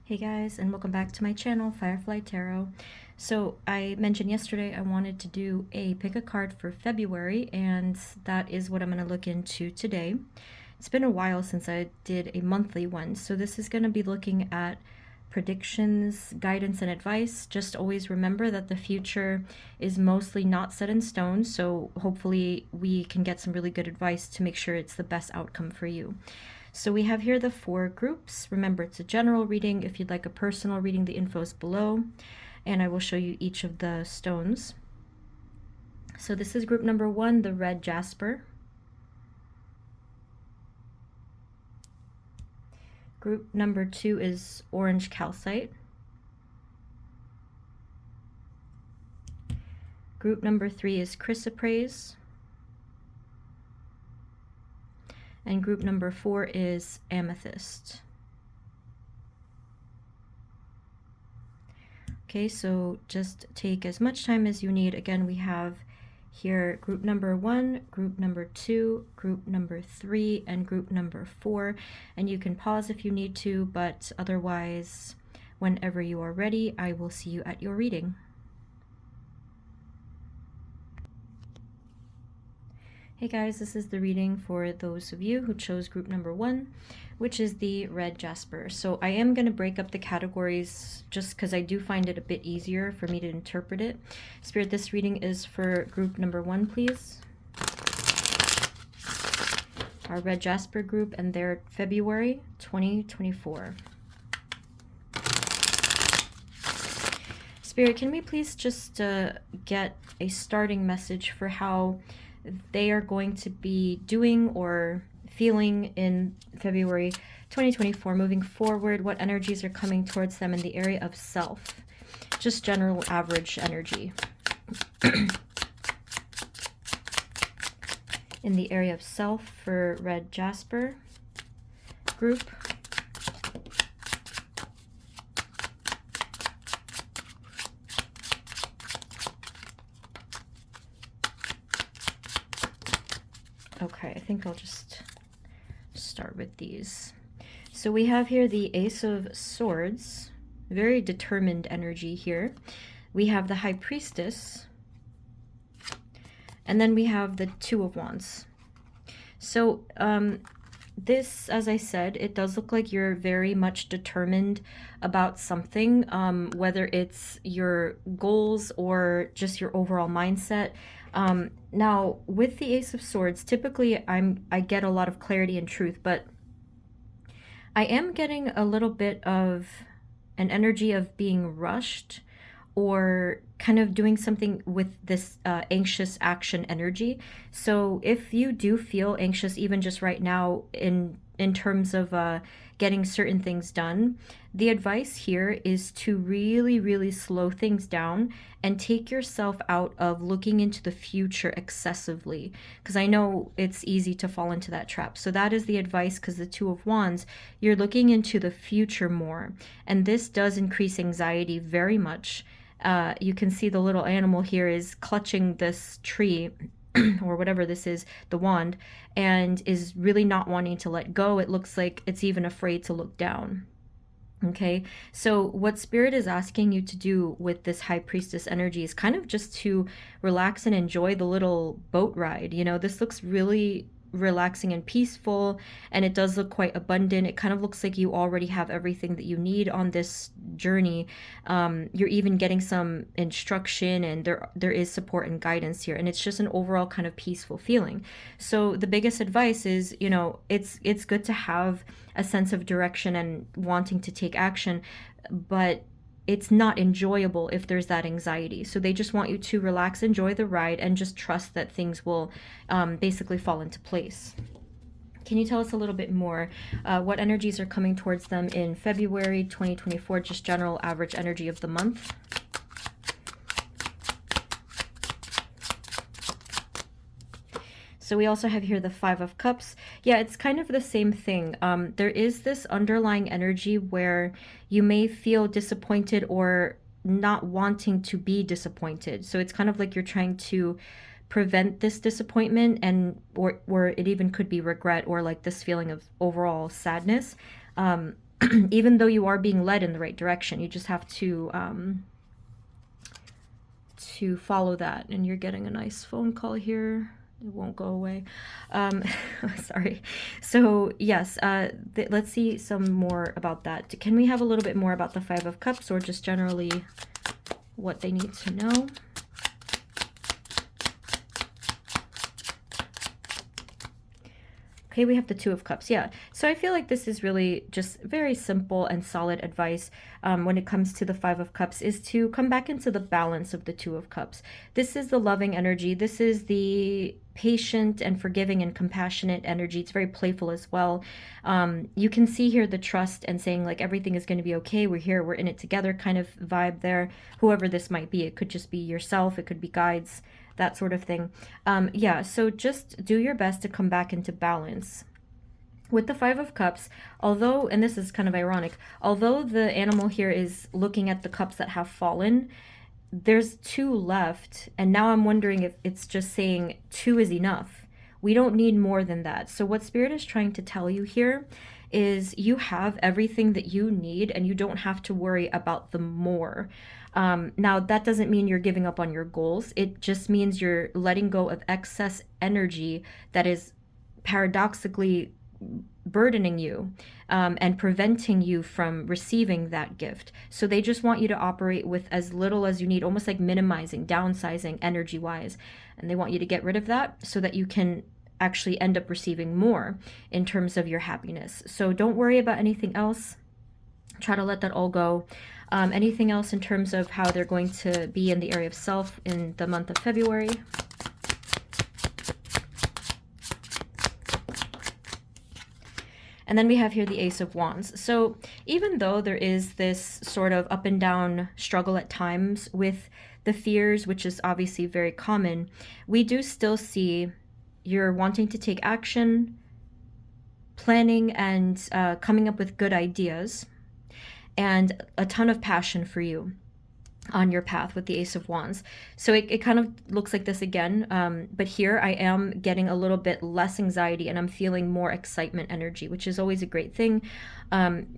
Hey guys, and welcome back to my channel, Firefly Tarot. So I mentioned yesterday I wanted to do a pick a card for February, and that is what I'm going to look into today. It's been a while since I did a monthly one, so this is going to be looking at predictions, guidance, and advice. Just always remember that the future is mostly not set in stone, so hopefully we can get some really good advice to make sure it's the best outcome for you. So we have here the 4 groups. Remember, it's a general reading. If you'd like a personal reading, the info is below, and I will show you each of the stones. So this is group number 1, the red jasper. Group number 2 is orange calcite. Group number 3 is chrysoprase. And group number 4 is amethyst. Okay, so just take as much time as you need. Again, we have here group number 1, group number 2, group number 3, and group number 4. And you can pause if you need to, but otherwise, whenever you are ready, I will see you at your reading. Hey guys, this is the reading for those of you who chose group number 1, which is the red jasper. So I am going to break up the categories just because I do find it a bit easier for me to interpret it. Spirit, this reading is for group number 1, please. Our red jasper group and their February 2024. Spirit, can we please just get a starting message for how they are going to be doing or feeling in February 2024 moving forward? What energies are coming towards them in the area of self? Just general average energy. In the area of self for red jasper group. Okay, I think I'll just start with these. So we have here the Ace of Swords, very determined energy here. We have the High Priestess, and then we have the Two of Wands. So this, as I said, it does look like you're very much determined about something, whether it's your goals or just your overall mindset. Now, with the Ace of Swords, typically I get a lot of clarity and truth, but I am getting a little bit of an energy of being rushed or kind of doing something with this anxious action energy. So if you do feel anxious even just right now in terms of getting certain things done, the advice here is to really slow things down and take yourself out of looking into the future excessively, because I know it's easy to fall into that trap. So that is the advice, because the Two of Wands, you're looking into the future more, and this does increase anxiety very much. You can see the little animal here is clutching this tree or whatever this is, the wand, and is really not wanting to let go. It looks like it's even afraid to look down. Okay, so what Spirit is asking you to do with this High Priestess energy is kind of just to relax and enjoy the little boat ride. You know, this looks really relaxing and peaceful, and it does look quite abundant. It kind of looks like you already have everything that you need on this journey. You're even getting some instruction, and there is support and guidance here, and it's just an overall kind of peaceful feeling. So the biggest advice is, you know, it's good to have a sense of direction and wanting to take action, but it's not enjoyable if there's that anxiety. So they just want you to relax, enjoy the ride, and just trust that things will basically fall into place. Can you tell us a little bit more? What energies are coming towards them in February 2024, just general average energy of the month? So we also have here the Five of Cups. Yeah, it's kind of the same thing. There is this underlying energy where you may feel disappointed or not wanting to be disappointed. So it's kind of like you're trying to prevent this disappointment, or it even could be regret or like this feeling of overall sadness. even though you are being led in the right direction. You just have to follow that. And you're getting a nice phone call here. It won't go away. Sorry. So yes, let's see some more about that. Can we have a little bit more about the Five of Cups, or just generally what they need to know? Okay, we have the Two of Cups. Yeah, so I feel like this is really just very simple and solid advice when it comes to the Five of Cups, is to come back into the balance of the Two of Cups. This is the loving energy. This is the patient and forgiving and compassionate energy. It's very playful as well. You can see here the trust and saying like everything is going to be okay. We're here. We're in it together kind of vibe there. Whoever this might be. It could just be yourself. It could be guides, that sort of thing. Yeah, so just do your best to come back into balance. With the Five of Cups, although, and this is kind of ironic, although the animal here is looking at the cups that have fallen, there's two left, and now I'm wondering if it's just saying two is enough. We don't need more than that. So what Spirit is trying to tell you here is you have everything that you need, and you don't have to worry about the more. Now, that doesn't mean you're giving up on your goals. It just means you're letting go of excess energy that is paradoxically burdening you and preventing you from receiving that gift. So they just want you to operate with as little as you need, almost like minimizing, downsizing energy-wise. And they want you to get rid of that so that you can actually end up receiving more in terms of your happiness. So don't worry about anything else. Try to let that all go. Anything else in terms of how they're going to be in the area of self in the month of February? And then we have here the Ace of Wands. So even though there is this sort of up and down struggle at times with the fears, which is obviously very common, we do still see you're wanting to take action, planning, and coming up with good ideas, and a ton of passion for you on your path with the Ace of Wands. So it kind of looks like this again, but here I am getting a little bit less anxiety, and I'm feeling more excitement energy, which is always a great thing.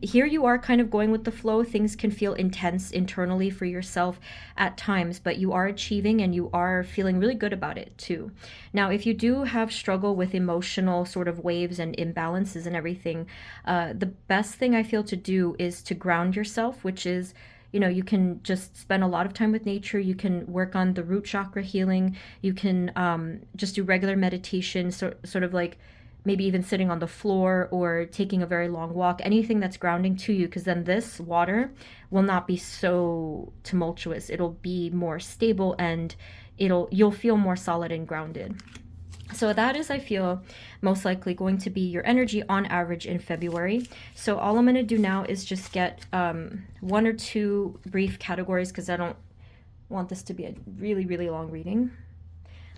Here you are kind of going with the flow. Things can feel intense internally for yourself at times, but you are achieving and you are feeling really good about it too. Now, if you do have struggle with emotional sort of waves and imbalances and everything, the best thing I feel to do is to ground yourself, which is, you know, you can just spend a lot of time with nature. You can work on the root chakra healing. You can just do regular meditation, sort of like maybe even sitting on the floor or taking a very long walk, anything that's grounding to you, because then this water will not be so tumultuous. It'll be more stable, and you'll feel more solid and grounded. So that is, I feel, most likely going to be your energy on average in February. So all I'm going to do now is just get one or two brief categories, because I don't want this to be a really, really long reading.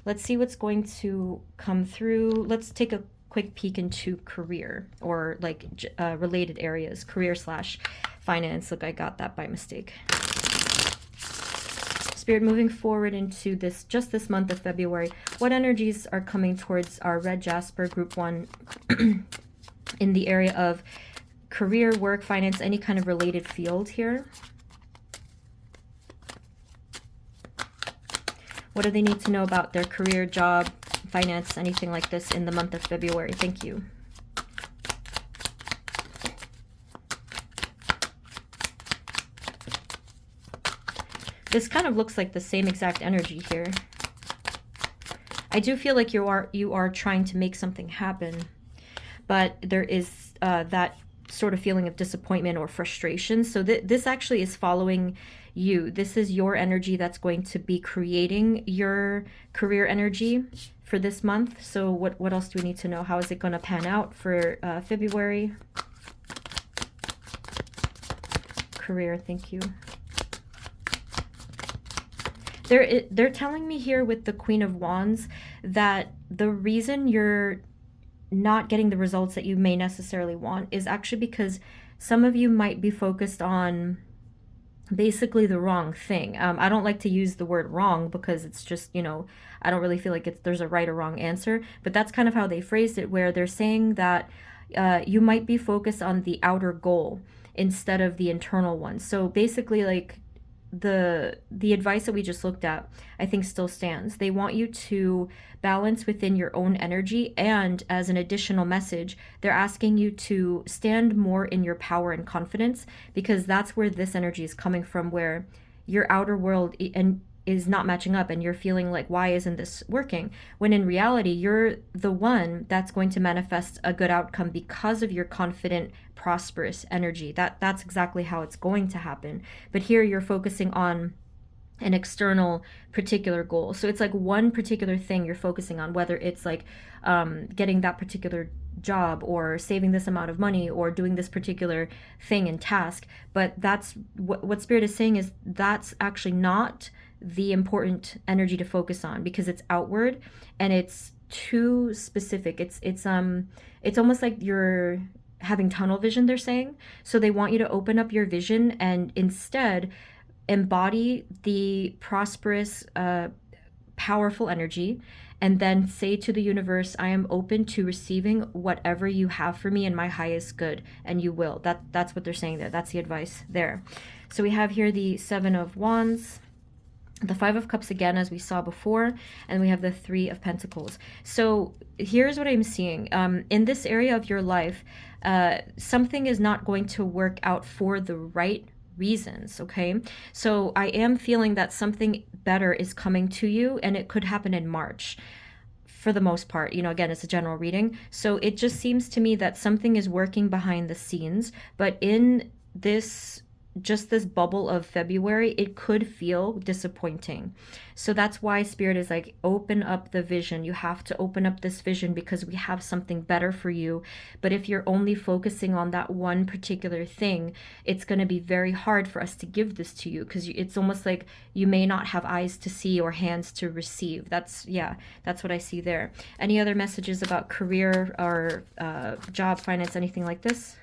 Let's see what's going to come through. Let's take a quick peek into career, or like related areas, career/finance. Look, I got that by mistake. Spirit, moving forward into just this month of February, what energies are coming towards our red jasper group 1 in the area of career, work, finance, any kind of related field here? What do they need to know about their career, job, finance, anything like this in the month of February? Thank you. This kind of looks like the same exact energy here. I do feel like you are trying to make something happen, but there is that sort of feeling of disappointment or frustration. So this actually is following you. This is your energy that's going to be creating your career energy for this month. So what else do we need to know? How is it going to pan out for February? Career, thank you. They're telling me here with the Queen of Wands that the reason you're not getting the results that you may necessarily want is actually because some of you might be focused on basically the wrong thing. I don't like to use the word wrong because it's just, you know, I don't really feel like there's a right or wrong answer, but that's kind of how they phrased it, where they're saying that you might be focused on the outer goal instead of the internal one. So basically, like, the advice that we just looked at, I think still stands. They want you to balance within your own energy, and as an additional message, they're asking you to stand more in your power and confidence, because that's where this energy is coming from, where your outer world and is not matching up, and you're feeling like, why isn't this working, when in reality you're the one that's going to manifest a good outcome because of your confident, prosperous energy. That's exactly how it's going to happen. But here you're focusing on an external particular goal. So it's like one particular thing you're focusing on, whether it's like getting that particular job, or saving this amount of money, or doing this particular thing and task. But that's what Spirit is saying, is that's actually not the important energy to focus on, because it's outward and it's too specific. It's almost like you're having tunnel vision, they're saying. So they want you to open up your vision and instead embody the prosperous, powerful energy, and then say to the universe, I am open to receiving whatever you have for me in my highest good, and you will. That's what they're saying there. That's the advice there. So we have here the Seven of Wands, the Five of Cups again, as we saw before, and we have the Three of Pentacles. So here's what I'm seeing. In this area of your life, something is not going to work out for the right reasons, okay? So I am feeling that something better is coming to you, and it could happen in March for the most part. You know, again, it's a general reading. So it just seems to me that something is working behind the scenes, but in this, just this bubble of February, it could feel disappointing. So that's why Spirit is like, open up the vision. You have to open up this vision, because we have something better for you. But if you're only focusing on that one particular thing, it's going to be very hard for us to give this to you, because it's almost like you may not have eyes to see or hands to receive. That's what I see there. Any other messages about career or job, finance, anything like this?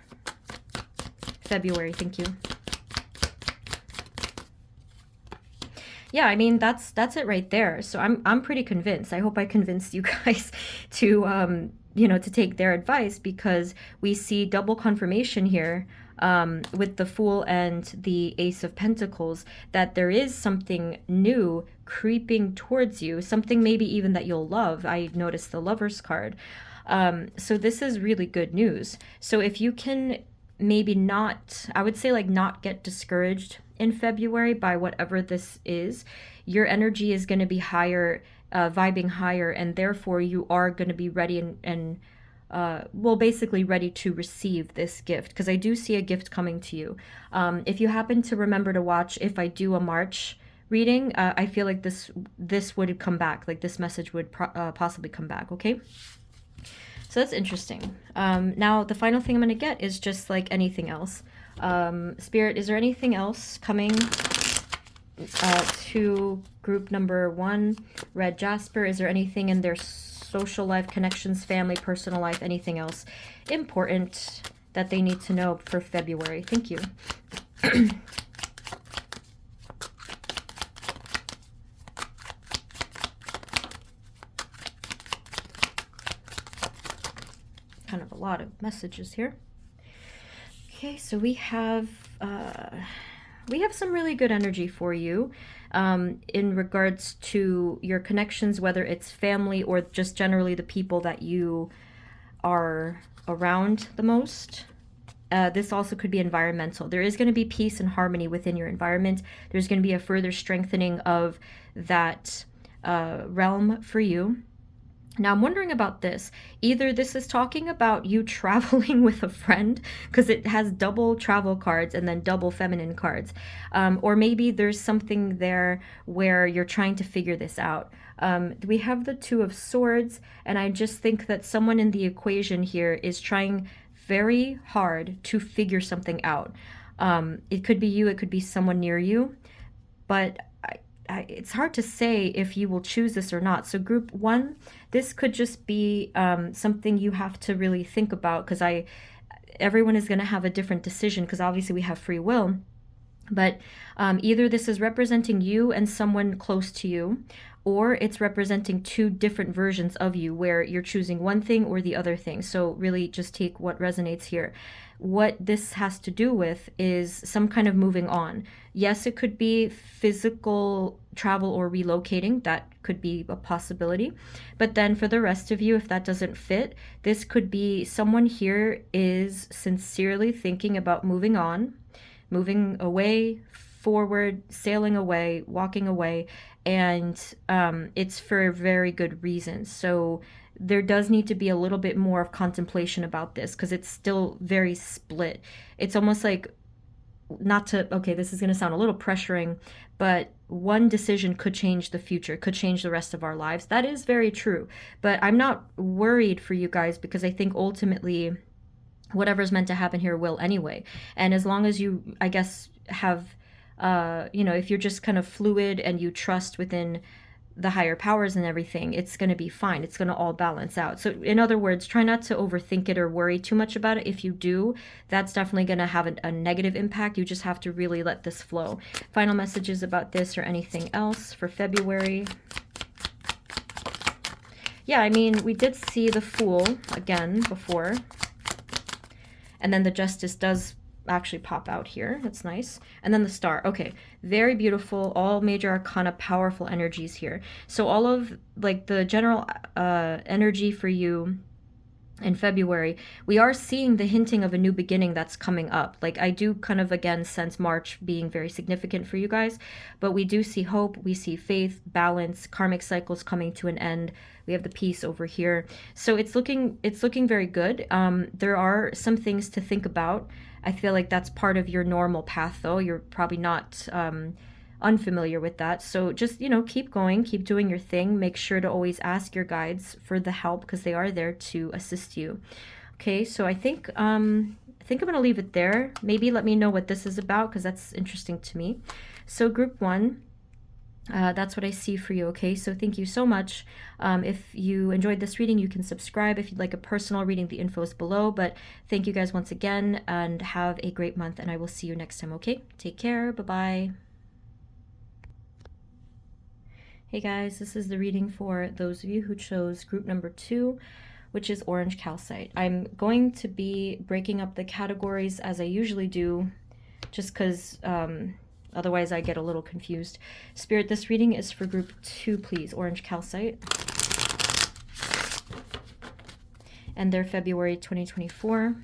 February, thank you. Yeah, I mean, that's it right there. So I'm pretty convinced. I hope I convinced you guys to to take their advice, because we see double confirmation here with the Fool and the Ace of Pentacles, that there is something new creeping towards you, something maybe even that you'll love. I noticed the Lover's card. So this is really good news. So if you can maybe not, I would say, like, not get discouraged in February by whatever this is, your energy is going to be higher, vibing higher, and therefore you are going to be ready and well, basically ready to receive this gift, because I do see a gift coming to you. If you happen to remember to watch, if I do a March reading, I feel like this would come back, like this message would possibly come back, okay? So that's interesting. Now, the final thing I'm going to get is just like anything else. Spirit, is there anything else coming to group number 1, Red Jasper? Is there anything in their social life, connections, family, personal life, anything else important that they need to know for February? Thank you. Kind of a lot of messages here. Okay, so we have some really good energy for you in regards to your connections, whether it's family or just generally the people that you are around the most. This also could be environmental. There is going to be peace and harmony within your environment. There's going to be a further strengthening of that realm for you. Now, I'm wondering about this. Either this is talking about you traveling with a friend, because it has double travel cards and then double feminine cards. Or maybe there's something there where you're trying to figure this out. We have the Two of Swords, and I just think that someone in the equation here is trying very hard to figure something out. It could be you, it could be someone near you, but it's hard to say if you will choose this or not. So group 1, this could just be something you have to really think about, because everyone is going to have a different decision, because obviously we have free will. But either this is representing you and someone close to you, or it's representing two different versions of you where you're choosing one thing or the other thing. So really just take what resonates here. What this has to do with is some kind of moving on. Yes, it could be physical travel or relocating. That could be a possibility. But then for the rest of you, if that doesn't fit, this could be someone here is sincerely thinking about moving on, moving away, forward, sailing away, walking away, and it's for very good reasons. So there does need to be a little bit more of contemplation about this because it's still very split. It's almost like, not to, okay, this is going to sound a little pressuring, but one decision could change the future, could change the rest of our lives. That is very true. But I'm not worried for you guys because I think ultimately whatever's meant to happen here will anyway. And as long as you, I guess, have, if you're just kind of fluid and you trust within the higher powers and everything, it's going to be fine. It's going to all balance out. So in other words, try not to overthink it or worry too much about it. If you do, that's definitely going to have a negative impact. You just have to really let this flow. Final messages about this or anything else for February. Yeah, I mean, we did see the Fool again before. And then the Justice does actually pop out here. That's nice. And then the Star. Okay, very beautiful. All major arcana, powerful energies here. So all of like the general energy for you in February, we are seeing the hinting of a new beginning that's coming up. Like I do kind of again sense March being very significant for you guys, but we do see hope, we see faith, balance, karmic cycles coming to an end. We have the Peace over here. So it's looking very good. There are some things to think about. I feel like that's part of your normal path though. You're probably not unfamiliar with that. So just, keep going, keep doing your thing. Make sure to always ask your guides for the help because they are there to assist you. Okay, so I think I'm going to leave it there. Maybe let me know what this is about because that's interesting to me. So group 1, that's what I see for you, okay? So thank you so much. If you enjoyed this reading, you can subscribe. If you'd like a personal reading, the info is below. But thank you guys once again and have a great month. And I will see you next time, okay? Take care. Bye-bye. Hey guys, this is the reading for those of you who chose group number 2, which is orange calcite. I'm going to be breaking up the categories as I usually do, just because otherwise I get a little confused. Spirit, this reading is for group 2, please, orange calcite. And they're February 2024.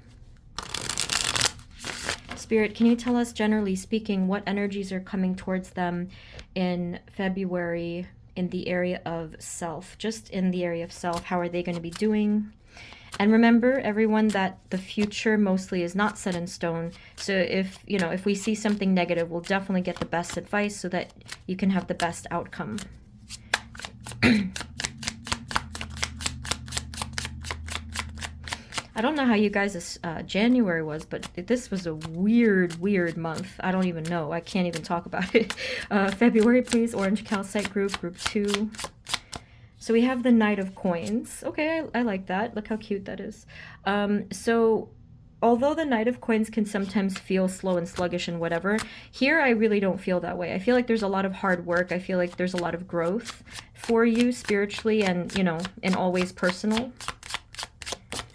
Spirit, can you tell us, generally speaking, what energies are coming towards them in February in the area of self? Just in the area of self, how are they going to be doing? And remember, everyone, that the future mostly is not set in stone. So if we see something negative, we'll definitely get the best advice so that you can have the best outcome. I don't know how you guys' January was, but this was a weird month. I don't even know. I can't even talk about it. February, please. Orange calcite group 2. So we have the Knight of Coins. Okay, I like that. Look how cute that is. So although the Knight of Coins can sometimes feel slow and sluggish and whatever, here I really don't feel that way. I feel like there's a lot of hard work. I feel like there's a lot of growth for you spiritually and, in all ways personal.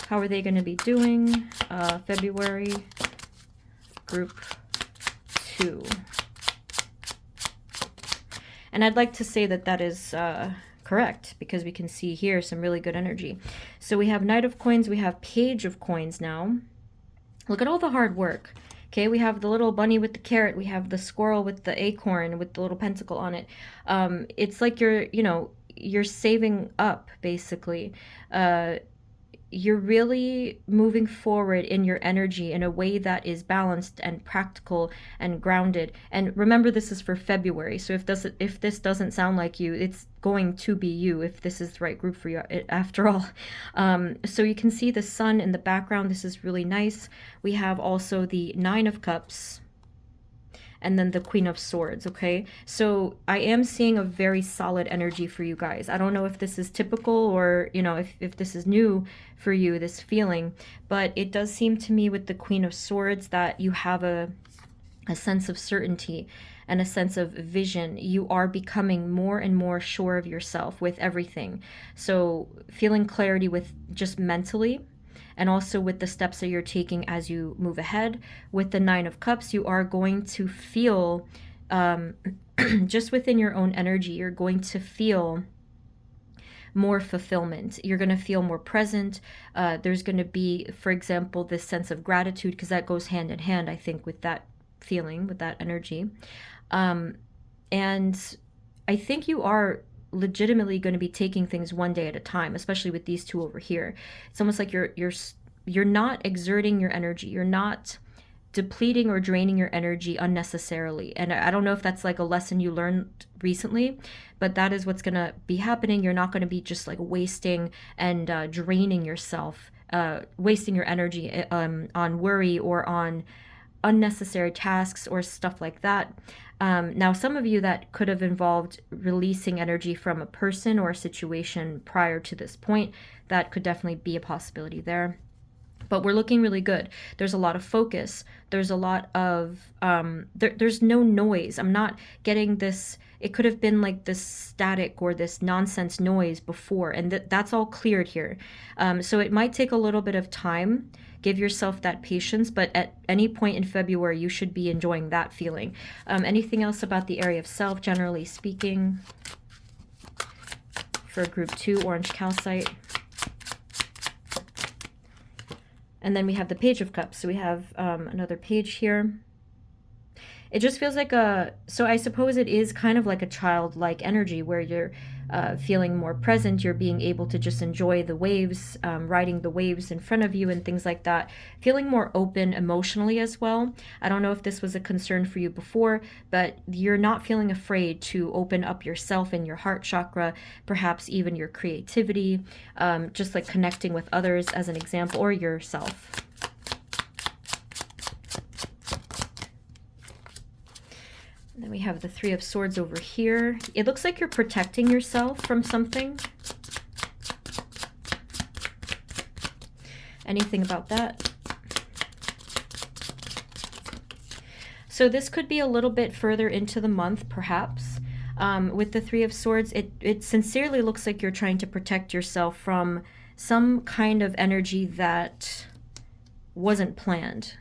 How are they going to be doing? February, group 2. And I'd like to say that that is correct because we can see here some really good energy. So we have Knight of Coins. We have Page of Coins now. Look at all the hard work. Okay, we have the little bunny with the carrot. We have the squirrel with the acorn with the little pentacle on it. It's like you're saving up, basically. You're really moving forward in your energy in a way that is balanced and practical and grounded. And remember, this is for February. So if this doesn't sound like you, it's going to be you if this is the right group for you after all. So you can see the sun in the background. This is really nice. We have also the 9 of Cups and then the Queen of Swords, okay? So I am seeing a very solid energy for you guys. I don't know if this is typical or, if this is new for you, this feeling, but it does seem to me with the Queen of Swords that you have a a sense of certainty, and a sense of vision. You are becoming more and more sure of yourself with everything. So feeling clarity with just mentally, and also with the steps that you're taking as you move ahead. With the Nine of Cups, you are going to feel, just within your own energy, you're going to feel more fulfillment. You're going to feel more present. There's going to be, for example, this sense of gratitude, because that goes hand in hand, I think, with that feeling, with that energy. And I think you are legitimately going to be taking things one day at a time, especially with these two over here. It's almost like you're not exerting your energy. You're not depleting or draining your energy unnecessarily. And I don't know if that's like a lesson you learned recently, but that is what's going to be happening. You're not going to be just like wasting and draining yourself, wasting your energy on worry or on unnecessary tasks or stuff like that. Now, some of you, that could have involved releasing energy from a person or a situation prior to this point. That could definitely be a possibility there. But we're looking really good. There's a lot of focus. There's a lot of, there's no noise. I'm not getting this, it could have been like this static or this nonsense noise before, and that's all cleared here. So it might take a little bit of time. Give yourself that patience, but at any point in February, you should be enjoying that feeling. Anything else about the area of self, generally speaking, for group 2, orange calcite? And then we have the Page of Cups. So we have another page here. It just feels like so I suppose it is kind of like a childlike energy where you're feeling more present. You're being able to just enjoy the waves, riding the waves in front of you and things like that. Feeling more open emotionally as well. I don't know if this was a concern for you before, but you're not feeling afraid to open up yourself and your heart chakra, perhaps even your creativity, just like connecting with others as an example, or yourself. Then we have the Three of Swords over here. It looks like you're protecting yourself from something. Anything about that? So this could be a little bit further into the month, perhaps. With the Three of Swords, it sincerely looks like you're trying to protect yourself from some kind of energy that wasn't planned.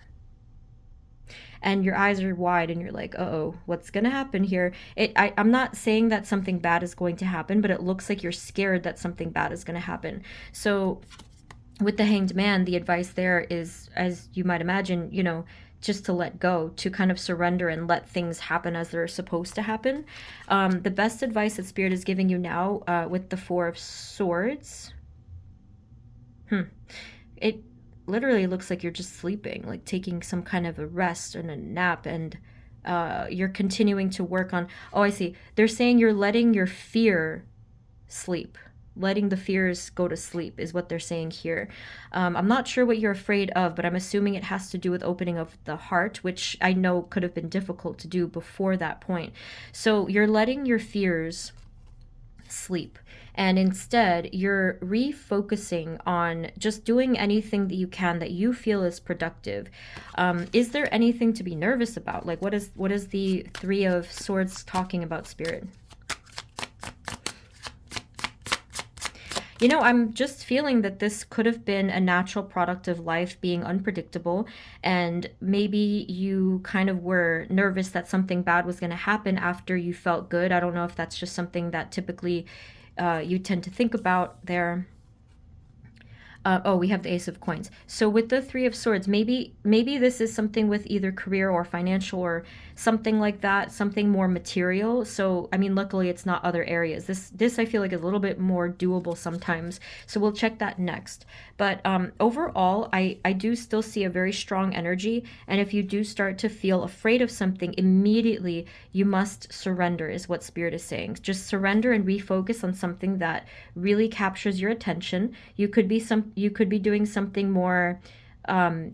And your eyes are wide and you're like, uh-oh, what's going to happen here? I'm not saying that something bad is going to happen, but it looks like you're scared that something bad is going to happen. So with the Hanged Man, the advice there is, as you might imagine, you know, just to let go, to kind of surrender and let things happen as they're supposed to happen. The best advice that Spirit is giving you now with the Four of Swords, it literally looks like you're just sleeping, like taking some kind of a rest and a nap, and you're continuing to work on, oh, I see. They're saying you're letting your fear sleep. Letting the fears go to sleep is what they're saying here. I'm not sure what you're afraid of, but I'm assuming it has to do with opening of the heart, which I know could have been difficult to do before that point. So you're letting your fears sleep, and instead you're refocusing on just doing anything that you can that you feel is productive. Is there anything to be nervous about? Like, what is the Three of Swords talking about, Spirit? You know, I'm just feeling that this could have been a natural product of life being unpredictable, and maybe you kind of were nervous that something bad was going to happen after you felt good. I don't know if that's just something that typically you tend to think about there. Oh, we have the Ace of Coins. So with the Three of Swords, maybe this is something with either career or financial or something like that, something more material. So, I mean, luckily it's not other areas. This I feel like is a little bit more doable sometimes. So we'll check that next. But overall, I do still see a very strong energy. And if you do start to feel afraid of something, immediately you must surrender, is what Spirit is saying. Just surrender and refocus on something that really captures your attention. You could be doing something more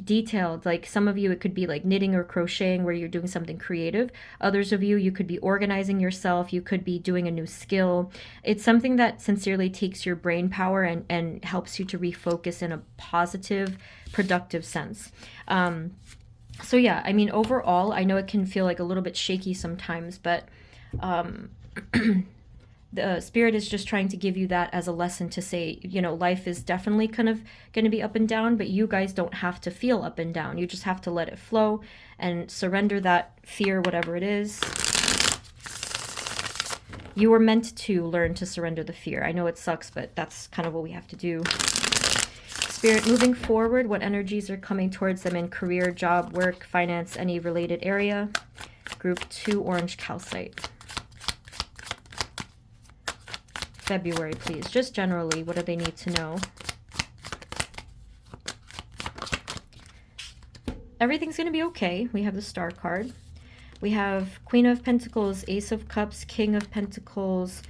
detailed. Like some of you, it could be like knitting or crocheting where you're doing something creative. Others of you, you could be organizing yourself. You could be doing a new skill. It's something that sincerely takes your brain power and helps you to refocus in a positive, productive sense. So yeah, I mean, overall, I know it can feel like a little bit shaky sometimes, but um, the spirit is just trying to give you that as a lesson to say, you know, life is definitely kind of going to be up and down, but you guys don't have to feel up and down. You just have to let it flow and surrender that fear, whatever it is. You were meant to learn to surrender the fear. I know it sucks, but that's kind of what we have to do. Spirit, moving forward, what energies are coming towards them in career, job, work, finance, any related area? Group 2, orange calcite. February, please. Just generally, what do they need to know? Everything's going to be okay. We have the Star card. We have Queen of Pentacles, Ace of Cups, King of Pentacles,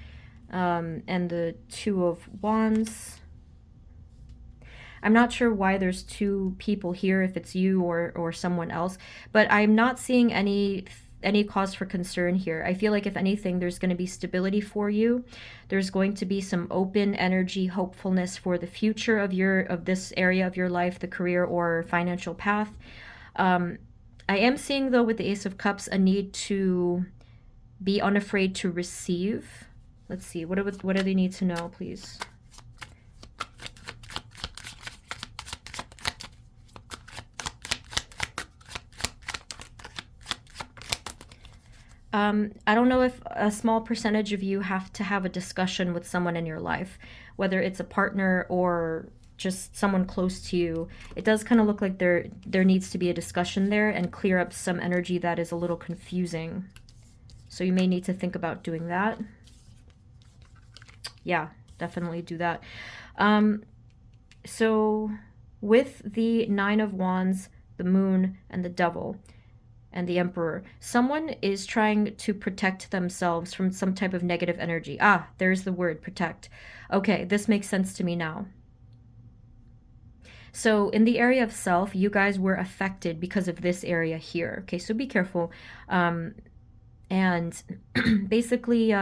and the Two of Wands. I'm not sure why there's two people here, if it's you or someone else, but I'm not seeing any cause for concern here. I feel like if anything, there's going to be stability for you. There's going to be some open energy, hopefulness for the future of this area of your life, the career or financial path. I am seeing, though, with the Ace of Cups, a need to be unafraid to receive. Let's see. What do they need to know, please? I don't know if a small percentage of you have to have a discussion with someone in your life, whether it's a partner or just someone close to you. It does kind of look like there needs to be a discussion there and clear up some energy that is a little confusing. So you may need to think about doing that. Yeah, definitely do that. So with the Nine of Wands, the Moon, and the Devil, and the Emperor, someone is trying to protect themselves from some type of negative energy. Ah, there's the word, protect. Okay, this makes sense to me now. So in the area of self, you guys were affected because of this area here. Okay, so be careful. And basically,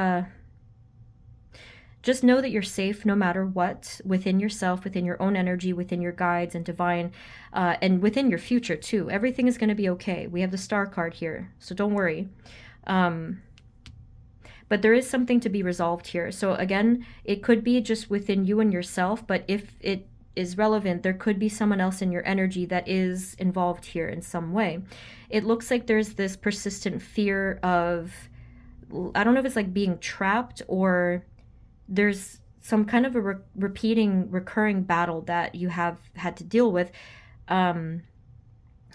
just know that you're safe no matter what, within yourself, within your own energy, within your guides and divine, and within your future too. Everything is going to be okay. We have the Star card here, so don't worry. But there is something to be resolved here. So again, it could be just within you and yourself, but if it is relevant, there could be someone else in your energy that is involved here in some way. It looks like there's this persistent fear of, I don't know if it's like being trapped, or there's some kind of a recurring battle that you have had to deal with. And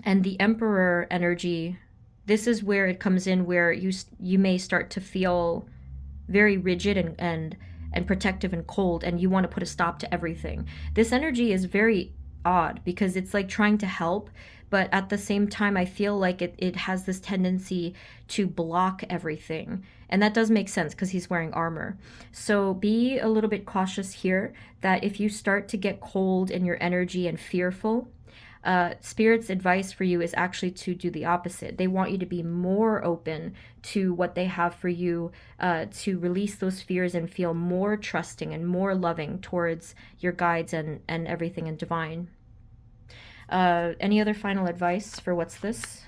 the Emperor energy, this is where it comes in, where you may start to feel very rigid and protective and cold, and you want to put a stop to everything. This energy is very odd because it's like trying to help, but at the same time, I feel like it has this tendency to block everything. And that does make sense because he's wearing armor. So be a little bit cautious here, that if you start to get cold in your energy and fearful, Spirit's advice for you is actually to do the opposite. They want you to be more open to what they have for you, to release those fears and feel more trusting and more loving towards your guides and everything in divine. Any other final advice for what's this?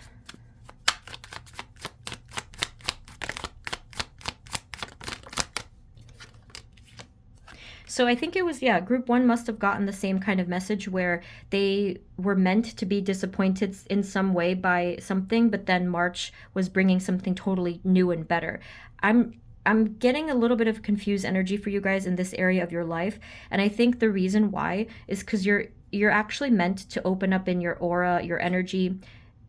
So I think it was, yeah, group 1 must have gotten the same kind of message where they were meant to be disappointed in some way by something, but then March was bringing something totally new and better. I'm getting a little bit of confused energy for you guys in this area of your life, and I think the reason why is because you're actually meant to open up in your aura, your energy,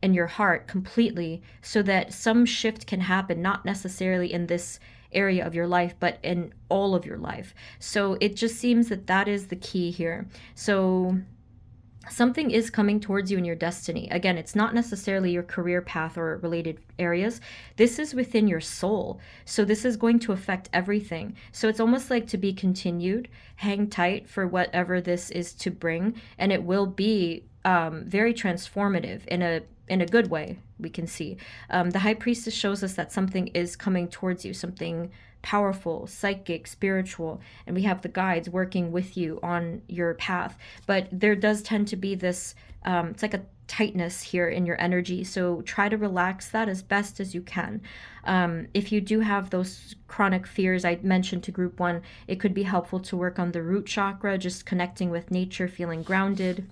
and your heart completely, so that some shift can happen, not necessarily in this area of your life, but in all of your life. So it just seems that that is the key here. So something is coming towards you in your destiny. Again, it's not necessarily your career path or related areas. This is within your soul. So this is going to affect everything. So it's almost like to be continued. Hang tight for whatever this is to bring, and it will be very transformative in a good way, we can see. The High Priestess shows us that something is coming towards you, something powerful, psychic, spiritual, and we have the guides working with you on your path. But there does tend to be this, it's like a tightness here in your energy. So try to relax that as best as you can. If you do have those chronic fears I mentioned to group 1, it could be helpful to work on the root chakra, just connecting with nature, feeling grounded,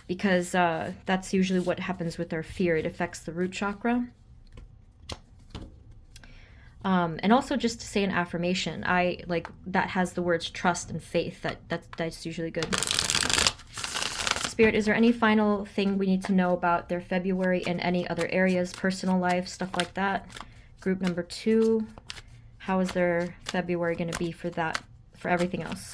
because that's usually what happens with our fear. It affects the root chakra. And also just to say an affirmation, I like that has the words trust and faith. That's usually good. Spirit, is there any final thing we need to know about their February in any other areas, personal life, stuff like that? Group number 2, how is their February going to be for that, for everything else?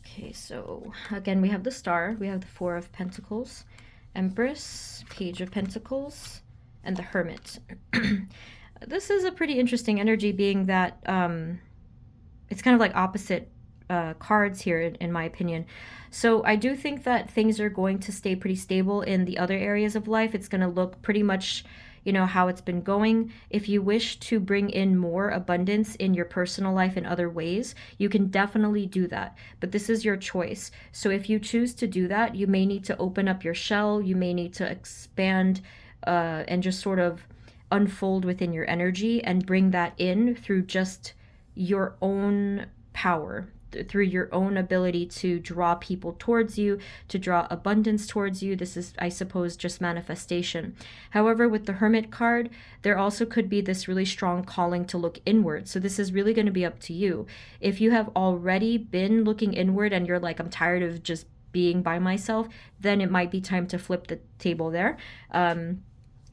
Okay, so again, we have the Star, we have the 4 of Pentacles, Empress, Page of Pentacles, and the Hermit. This is a pretty interesting energy, being that it's kind of like opposite cards here, in my opinion. So I do think that things are going to stay pretty stable in the other areas of life. It's going to look pretty much, you know, how it's been going. If you wish to bring in more abundance in your personal life in other ways, you can definitely do that. But this is your choice. So if you choose to do that, you may need to open up your shell. You may need to expand and just sort of unfold within your energy and bring that in through just your own power, through your own ability to draw people towards you, to draw abundance towards you. This is, I suppose, just manifestation. However, with the Hermit card, there also could be this really strong calling to look inward. So this is really going to be up to you. If you have already been looking inward and you're like, I'm tired of just being by myself, then it might be time to flip the table there.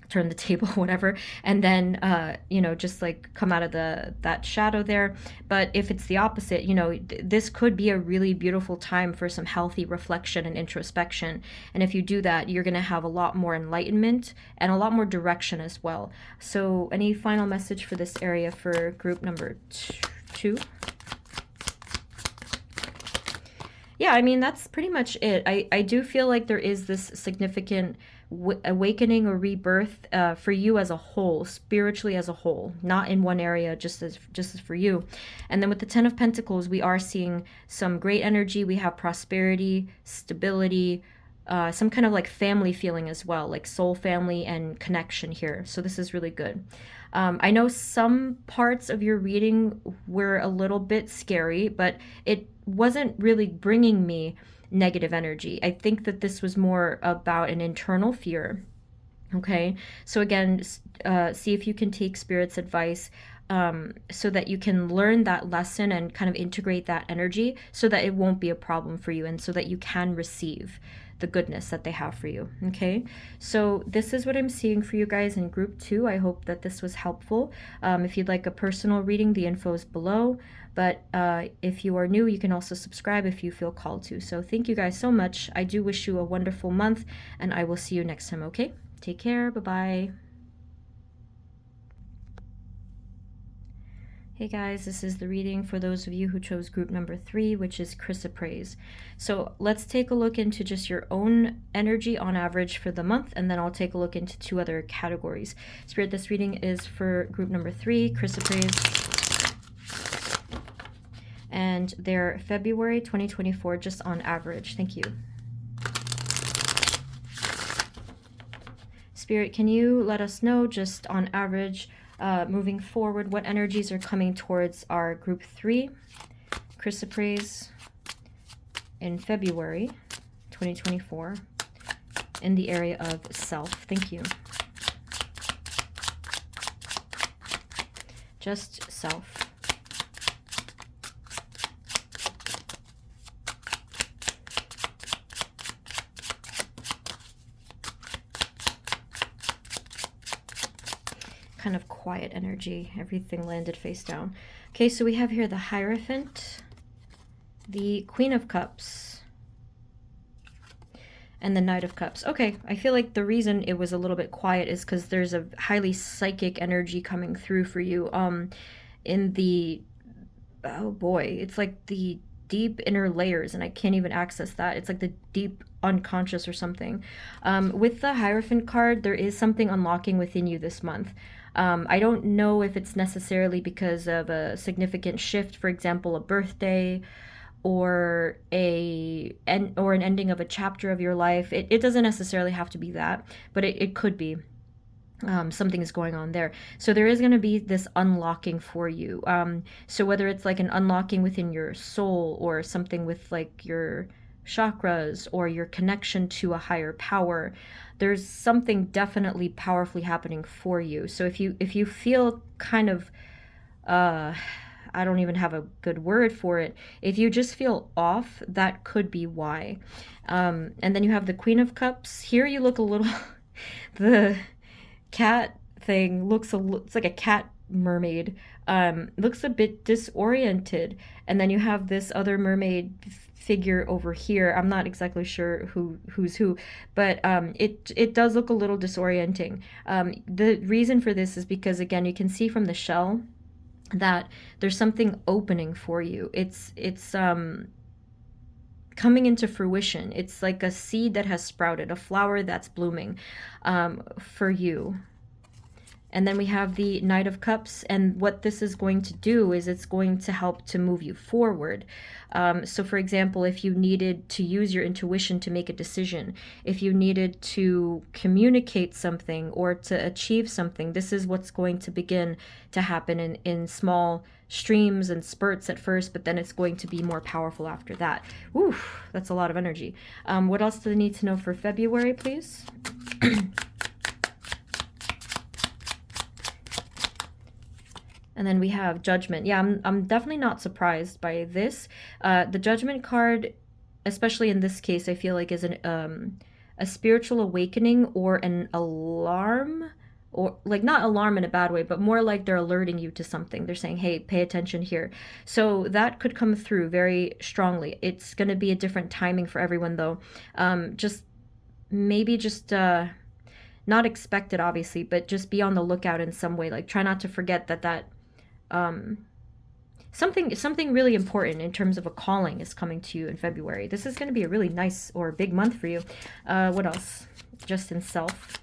Turn the table, whatever, and then you know, just like come out of that shadow there. But if it's the opposite, you know, this could be a really beautiful time for some healthy reflection and introspection. And if you do that, you're going to have a lot more enlightenment and a lot more direction as well. So any final message for this area for group number 2? Yeah, I mean, that's pretty much it. I do feel like there is this significant awakening or rebirth for you as a whole, spiritually as a whole, not in one area, just as for you. And then with the 10 of Pentacles, we are seeing some great energy. We have prosperity, stability, some kind of like family feeling as well, like soul family and connection here. So this is really good. I know some parts of your reading were a little bit scary, but it wasn't really bringing me negative energy. I think that this was more about an internal fear. Okay, so again, see if you can take Spirit's advice so that you can learn that lesson and kind of integrate that energy so that it won't be a problem for you and so that you can receive the goodness that they have for you. Okay, so this is what I'm seeing for you guys in group 2. I hope that this was helpful. If you'd like a personal reading, the info is below. But if you are new, you can also subscribe if you feel called to. So thank you guys so much. I do wish you a wonderful month, and I will see you next time, okay? Take care. Bye-bye. Hey guys, this is the reading for those of you who chose group number 3, which is chrysoprase. So let's take a look into just your own energy on average for the month, and then I'll take a look into 2 other categories. Spirit, this reading is for group number 3, chrysoprase, and their February 2024 just on average. Thank you. Spirit, can you let us know just on average, moving forward, what energies are coming towards our group 3, chrysoprase, in February 2024 in the area of self? Thank you. Just self. Kind of quiet energy. Everything landed face down. Okay, so we have here the Hierophant, the Queen of Cups, and the Knight of Cups. Okay, I feel like the reason it was a little bit quiet is because there's a highly psychic energy coming through for you. In the, oh boy, it's like the deep inner layers, and I can't even access that. It's like the deep unconscious or something. With the Hierophant card, there is something unlocking within you this month. I don't know if it's necessarily because of a significant shift, for example, a birthday, or an ending of a chapter of your life. It doesn't necessarily have to be that, but it could be. Something is going on there. So there is going to be this unlocking for you. So whether it's like an unlocking within your soul, or something with like your chakras, or your connection to a higher power, there's something definitely powerfully happening for you. So if you feel kind of I don't even have a good word for it. If you just feel off, that could be why. And then you have the Queen of Cups. Here you look a little the cat thing looks it's like a cat mermaid. Looks a bit disoriented. And then you have this other mermaid figure over here. I'm not exactly sure who's who, but it does look a little disorienting. The reason for this is because, again, you can see from the shell that there's something opening for you. It's coming into fruition. It's like a seed that has sprouted, a flower that's blooming for you. And then we have the Knight of Cups, and what this is going to do is it's going to help to move you forward. So for example, if you needed to use your intuition to make a decision, if you needed to communicate something or to achieve something, this is what's going to begin to happen in small streams and spurts at first, but then it's going to be more powerful after that. Oof, that's a lot of energy. What else do they need to know for February, please? And then we have Judgment. Yeah, I'm definitely not surprised by this. The Judgment card, especially in this case, I feel like is a spiritual awakening or an alarm, or like not alarm in a bad way, but more like they're alerting you to something. They're saying, hey, pay attention here. So that could come through very strongly. It's going to be a different timing for everyone, though. Just not expected, obviously, but just be on the lookout in some way. Like, try not to forget that something really important in terms of a calling is coming to you in February. This is going to be a really nice or big month for you. What else? Just in self.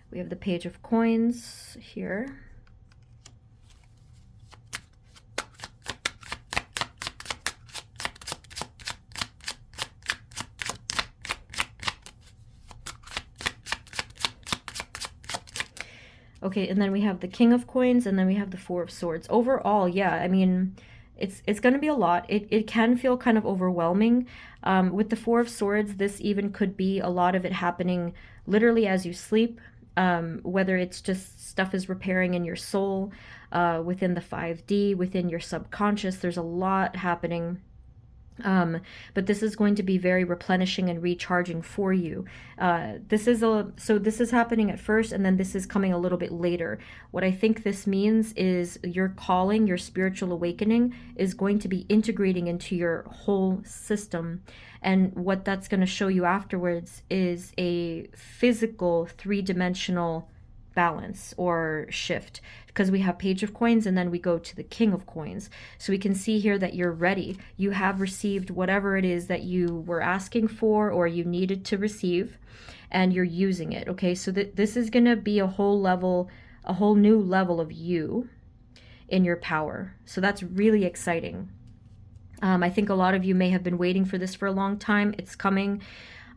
We have the Page of Coins here. Okay, and then we have the King of Coins, and then we have the Four of Swords. Overall, yeah, I mean, it's going to be a lot. It can feel kind of overwhelming. With the Four of Swords, this even could be a lot of it happening literally as you sleep, whether it's just stuff is repairing in your soul, within the 5D, within your subconscious. There's a lot happening. But this is going to be very replenishing and recharging for you. This is happening at first, and then this is coming a little bit later. What I think this means is your calling, your spiritual awakening is going to be integrating into your whole system. And what that's going to show you afterwards is a physical, three-dimensional balance or shift, because we have Page of Coins and then we go to the King of Coins. So we can see here that you're ready. You have received whatever it is that you were asking for or you needed to receive, and you're using it. Okay, so this is going to be a whole new level of you in your power. So that's really exciting. I think a lot of you may have been waiting for this for a long time. It's coming.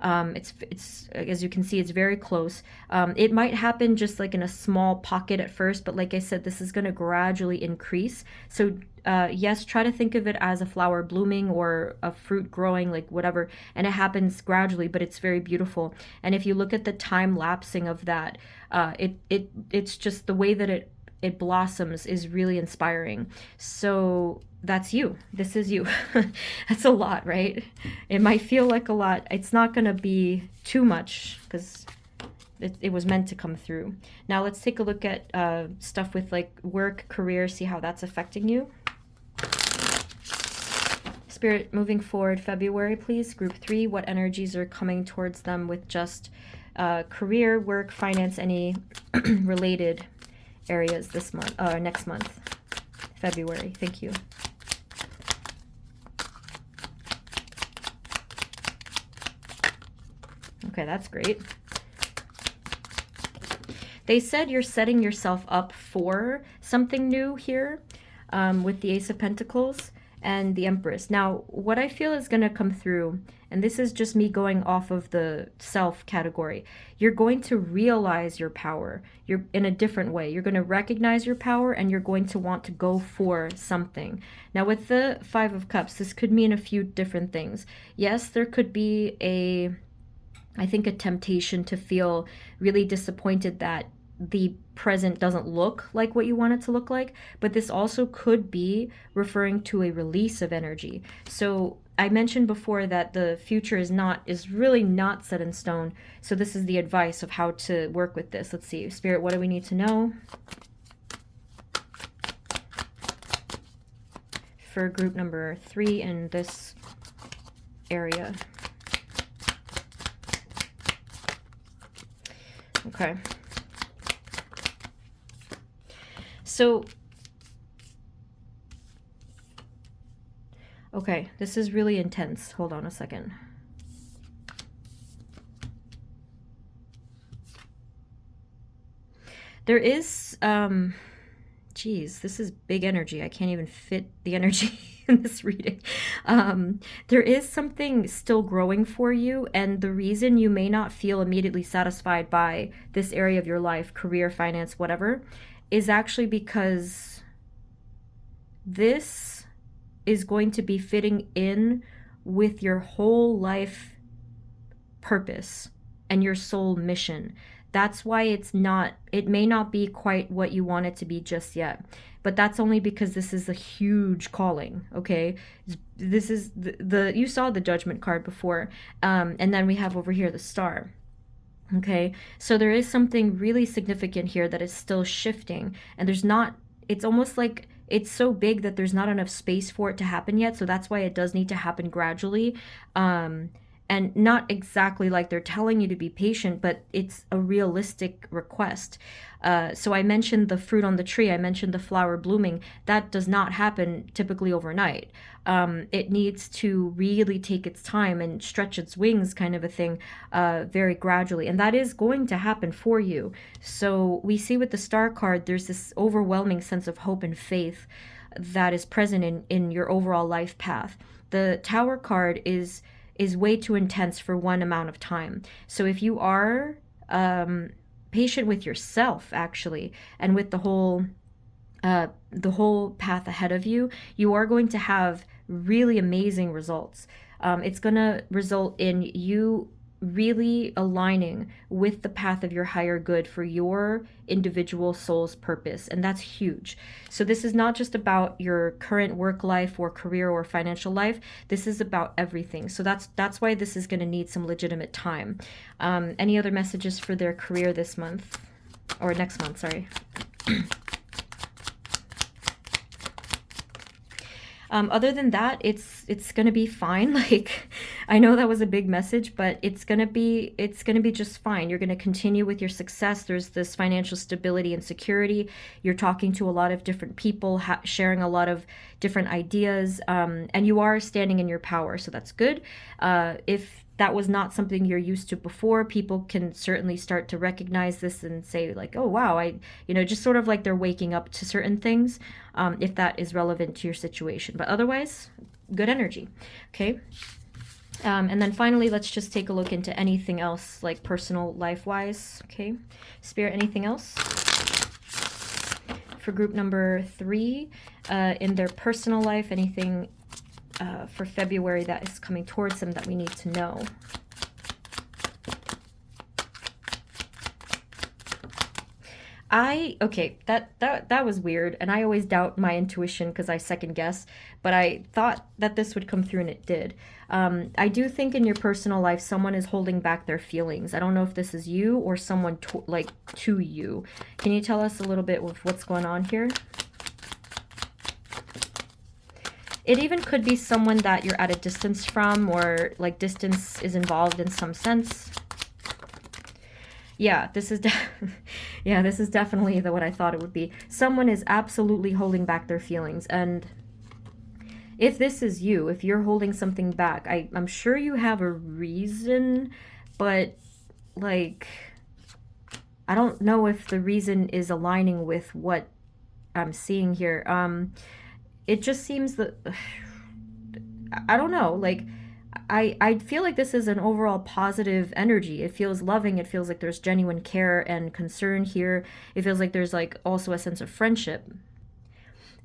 It's as you can see, it's very close. It might happen just like in a small pocket at first, but like I said, this is going to gradually increase. So yes, try to think of it as a flower blooming or a fruit growing, like whatever, and it happens gradually, but it's very beautiful. And if you look at the time lapsing of that, it's just the way that it blossoms is really inspiring. So that's you. This is you. That's a lot, right? It might feel like a lot. It's not going to be too much because it was meant to come through. Now let's take a look at stuff with like work, career, see how that's affecting you. Spirit, moving forward, February, please. Group 3, what energies are coming towards them with just career, work, finance, any related areas this month, next month, February. Thank you. Okay, that's great. They said you're setting yourself up for something new here with the Ace of Pentacles and the Empress. Now, what I feel is going to come through, and this is just me going off of the self category, you're going to realize your power. You're in a different way. You're going to recognize your power, and you're going to want to go for something. Now, with the Five of Cups, this could mean a few different things. Yes, there could be I think a temptation to feel really disappointed that the present doesn't look like what you want it to look like, but this also could be referring to a release of energy. So I mentioned before that the future is really not set in stone. So this is the advice of how to work with this. Let's see, Spirit, what do we need to know for group number 3 in this area? Okay. So, okay, this is really intense. Hold on a second. There is, geez, this is big energy. I can't even fit the energy in this reading. There is something still growing for you, and the reason you may not feel immediately satisfied by this area of your life, career, finance, whatever, is actually because this is going to be fitting in with your whole life purpose and your soul mission. That's why it may not be quite what you want it to be just yet. But that's only because this is a huge calling, okay? This is you saw the Judgment card before, and then we have over here the Star. Okay, so there is something really significant here that is still shifting, and it's almost like it's so big that there's not enough space for it to happen yet, so that's why it does need to happen gradually. And not exactly like they're telling you to be patient, but it's a realistic request. So I mentioned the fruit on the tree, I mentioned the flower blooming. That does not happen typically overnight. It needs to really take its time and stretch its wings, kind of a thing, very gradually. And that is going to happen for you. So we see with the Star card, there's this overwhelming sense of hope and faith that is present in your overall life path. The Tower card is way too intense for one amount of time. So if you are patient with yourself, actually, and with the whole path ahead of you, you are going to have really amazing results. It's going to result in you really aligning with the path of your higher good for your individual soul's purpose, and that's huge. So this is not just about your current work life or career or financial life. This is about everything. So that's why this is going to need some legitimate time. Any other messages for their career this month or next month? Sorry. Other than that, it's gonna be fine. Like, I know that was a big message, but it's gonna be just fine. You're gonna continue with your success. There's this financial stability and security. You're talking to a lot of different people, sharing a lot of different ideas, and you are standing in your power. So that's good. If that was not something you're used to before, people can certainly start to recognize this and say like, oh wow, just sort of like they're waking up to certain things, if that is relevant to your situation. But otherwise, good energy. Okay. And then finally, let's just take a look into anything else, like personal life-wise. Okay. Spirit, anything else? For group number 3, in their personal life, anything for February that is coming towards them that we need to know. Okay, that was weird, and I always doubt my intuition because I second guess, but I thought that this would come through, and it did. I do think in your personal life, someone is holding back their feelings. I don't know if this is you or someone to you. Can you tell us a little bit of what's going on here? It even could be someone that you're at a distance from, or like distance is involved in some sense. Yeah, yeah, this is definitely what I thought it would be. Someone is absolutely holding back their feelings, and if this is you, if you're holding something back, I'm sure you have a reason, but like, I don't know if the reason is aligning with what I'm seeing here. It just seems that I don't know, like I feel like this is an overall positive energy. It feels loving. It feels like there's genuine care and concern here. It feels like there's like also a sense of friendship.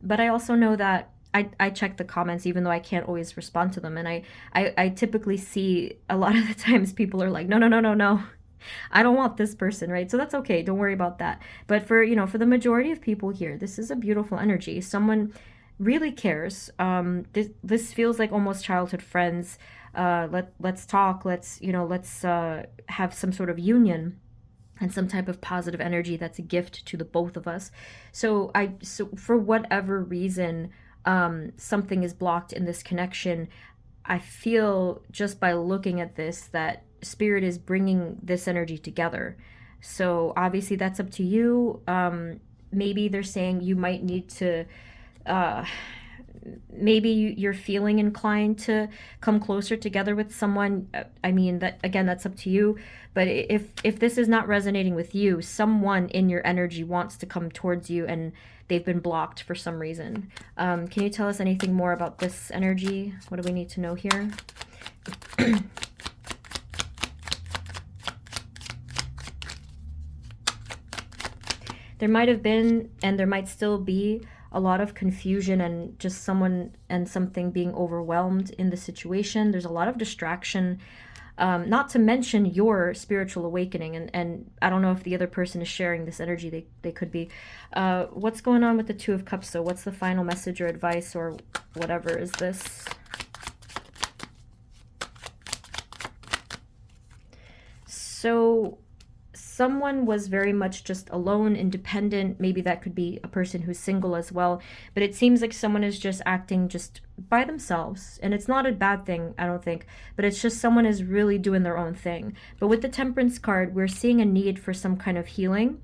But I also know that I check the comments even though I can't always respond to them. And I typically see a lot of the times people are like, no, no, no, no, no. I don't want this person, right? So that's okay. Don't worry about that. But for, for the majority of people here, this is a beautiful energy. Someone really cares. This feels like almost childhood friends. Let's talk. Let's have some sort of union and some type of positive energy that's a gift to the both of us. So for whatever reason, something is blocked in this connection. I feel just by looking at this that spirit is bringing this energy together. So obviously that's up to you. Maybe they're saying you might need to uh, maybe you're feeling inclined to come closer together with someone. I mean, that again, that's up to you. But if this is not resonating with you, someone in your energy wants to come towards you and they've been blocked for some reason. Can you tell us anything more about this energy? What do we need to know here? There might have been, and there might still be, a lot of confusion and just someone and something being overwhelmed in the situation. There's a lot of distraction, not to mention your spiritual awakening. And I don't know if the other person is sharing this energy. They could be. What's going on with the Two of Cups? So what's the final message or advice or whatever is this? So someone was very much just alone, independent. Maybe that could be a person who's single as well. But it seems like someone is just acting just by themselves. And it's not a bad thing, I don't think. But it's just someone is really doing their own thing. But with the Temperance card, we're seeing a need for some kind of healing,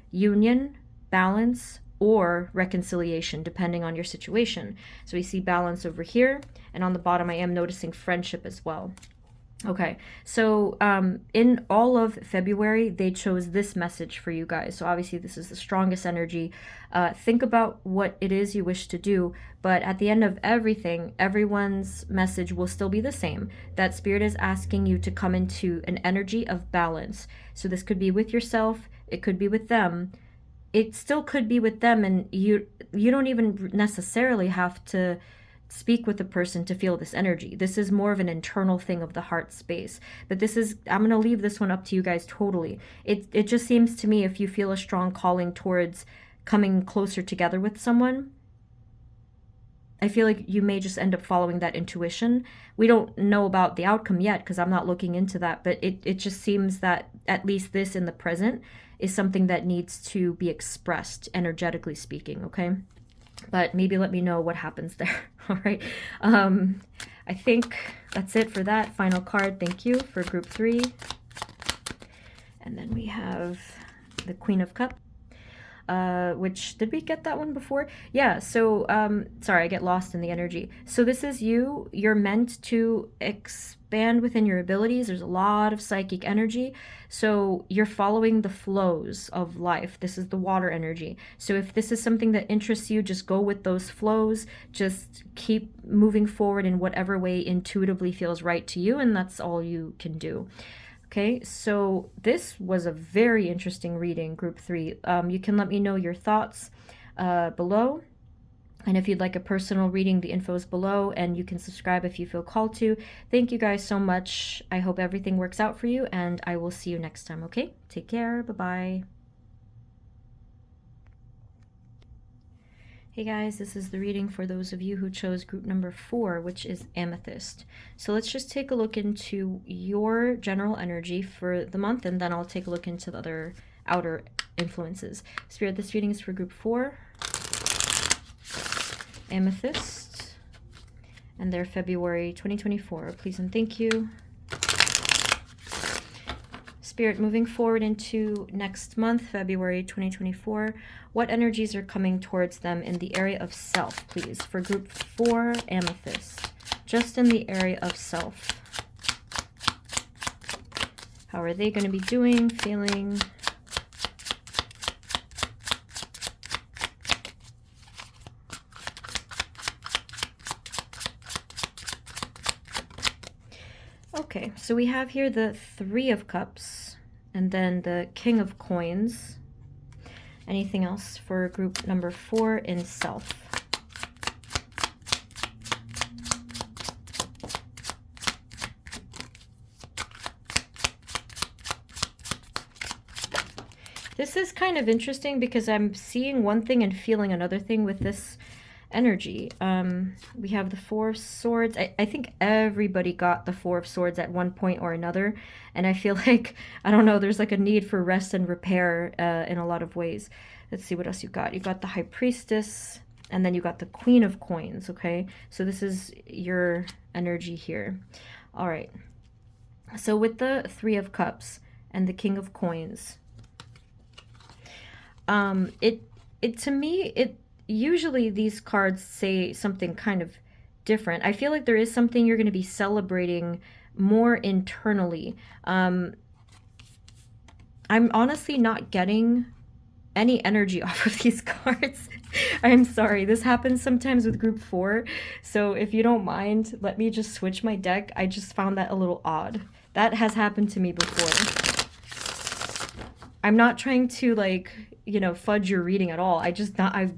union, balance, or reconciliation, depending on your situation. So we see balance over here. And on the bottom, I am noticing friendship as well. Okay, so in all of February, they chose this message for you guys. So obviously this is the strongest energy. Think about what it is you wish to do, but at the end of everything, everyone's message will still be the same. That Spirit is asking you to come into an energy of balance. So this could be with yourself, it could be with them. It still could be with them, and you don't even necessarily have to speak with the person to feel this energy. This is more of an internal thing of the heart space. But this is, I'm going to leave this one up to you guys totally. It just seems to me, if you feel a strong calling towards coming closer together with someone, I feel like you may just end up following that intuition. We don't know about the outcome yet because I'm not looking into that, but it just seems that at least this in the present is something that needs to be expressed, energetically speaking, okay? But maybe let me know what happens there. All right. I think that's it for that final card. Thank you for group 3. And then we have the Queen of Cups. Which, did we get that one before? Yeah, so, sorry, I get lost in the energy. So this is you. You're meant to expand within your abilities. There's a lot of psychic energy. So you're following the flows of life. This is the water energy. So if this is something that interests you, just go with those flows. Just keep moving forward in whatever way intuitively feels right to you, and that's all you can do. Okay, so this was a very interesting reading, group 3. You can let me know your thoughts below. And if you'd like a personal reading, the info is below, and you can subscribe if you feel called to. Thank you guys so much. I hope everything works out for you, and I will see you next time, okay? Take care. Bye-bye. Hey guys, this is the reading for those of you who chose group number 4, which is Amethyst. So let's just take a look into your general energy for the month, and then I'll take a look into the other outer influences. Spirit, this reading is for group 4, Amethyst, and they're February 2024. Please and thank you. Spirit, moving forward into next month, February 2024, what energies are coming towards them in the area of self, please? For group 4, amethyst, just in the area of self. How are they going to be doing, feeling? Okay, so we have here the 3 of Cups and then the King of Coins. Anything else for group number 4 in self? This is kind of interesting because I'm seeing one thing and feeling another thing with this energy. We have the 4 of Swords. I think everybody got the 4 of Swords at one point or another, and I feel like, I don't know, there's like a need for rest and repair in a lot of ways. Let's see what else you got. You got the High Priestess, and then you got the Queen of Coins, okay? So this is your energy here. All right. So with the 3 of Cups and the King of Coins, to me, usually these cards say something kind of different. I feel like there is something you're going to be celebrating more internally. I'm honestly not getting any energy off of these cards. I'm sorry. This happens sometimes with group 4. So if you don't mind, let me just switch my deck. I just found that a little odd. That has happened to me before. I'm not trying to, like, you know, fudge your reading at all. I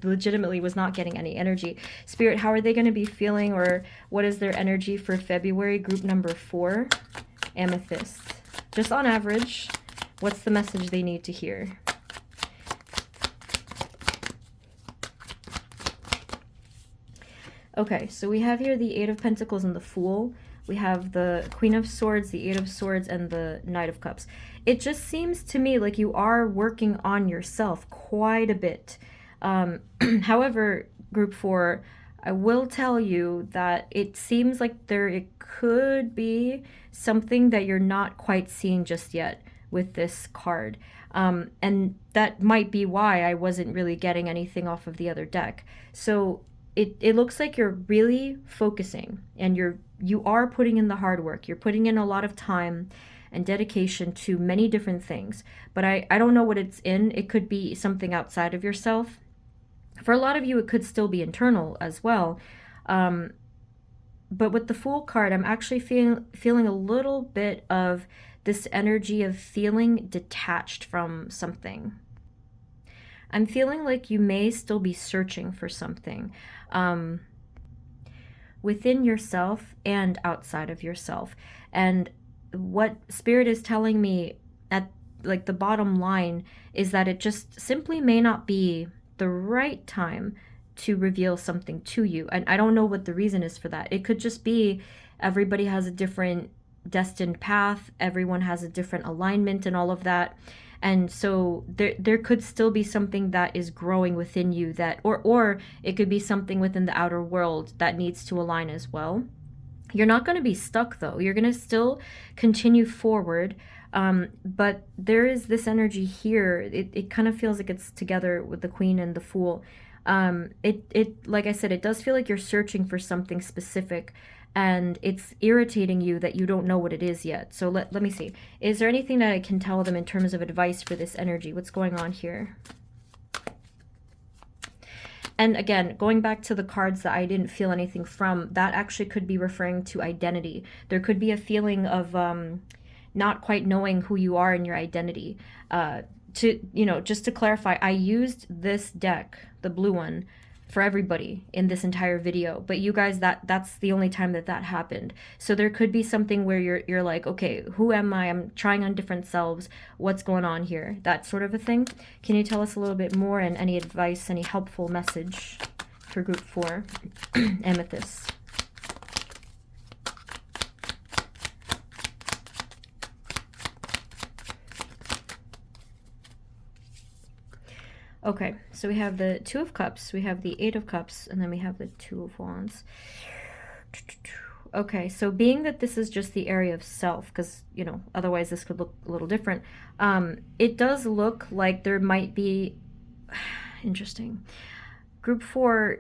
legitimately was not getting any energy. Spirit, how are they going to be feeling, or what is their energy for February, group number 4, amethyst? Just on average, what's the message they need to hear? Okay, so we have here the 8 of Pentacles and the Fool. We have the Queen of Swords, the 8 of Swords, and the Knight of Cups. It just seems to me like you are working on yourself quite a bit. However, group 4, I will tell you that it seems like it could be something that you're not quite seeing just yet with this card. And that might be why I wasn't really getting anything off of the other deck. So it looks like you're really focusing, and you are putting in the hard work. You're putting in a lot of time and dedication to many different things. But I don't know what it's in. It could be something outside of yourself. For a lot of you, it could still be internal as well. But with the Fool card, I'm actually feeling a little bit of this energy of feeling detached from something. I'm feeling like you may still be searching for something within yourself and outside of yourself. And what Spirit is telling me at like the bottom line is that it just simply may not be the right time to reveal something to you. And I don't know what the reason is for that. It could just be everybody has a different destined path. Everyone has a different alignment and all of that. And so there could still be something that is growing within you that, or it could be something within the outer world that needs to align as well. You're not going to be stuck though. You're going to still continue forward. But there is this energy here. It kind of feels like it's together with the Queen and the Fool. Like I said, it does feel like you're searching for something specific, and it's irritating you that you don't know what it is yet. So let me see. Is there anything that I can tell them in terms of advice for this energy? What's going on here? And again, going back to the cards that I didn't feel anything from, that actually could be referring to identity. There could be a feeling of not quite knowing who you are in your identity. Just to clarify, I used this deck, the blue one, for everybody in this entire video, but you guys, that's the only time that happened. So there could be something where you're like, okay, who am I? I'm trying on different selves. What's going on here? That sort of a thing. Can you tell us a little bit more, and any advice, any helpful message for group 4, amethyst? Okay, so we have the 2 of Cups, we have the 8 of Cups, and then we have the 2 of Wands. Okay, so being that this is just the area of self, because, otherwise this could look a little different, it does look like there might be, interesting. Group 4,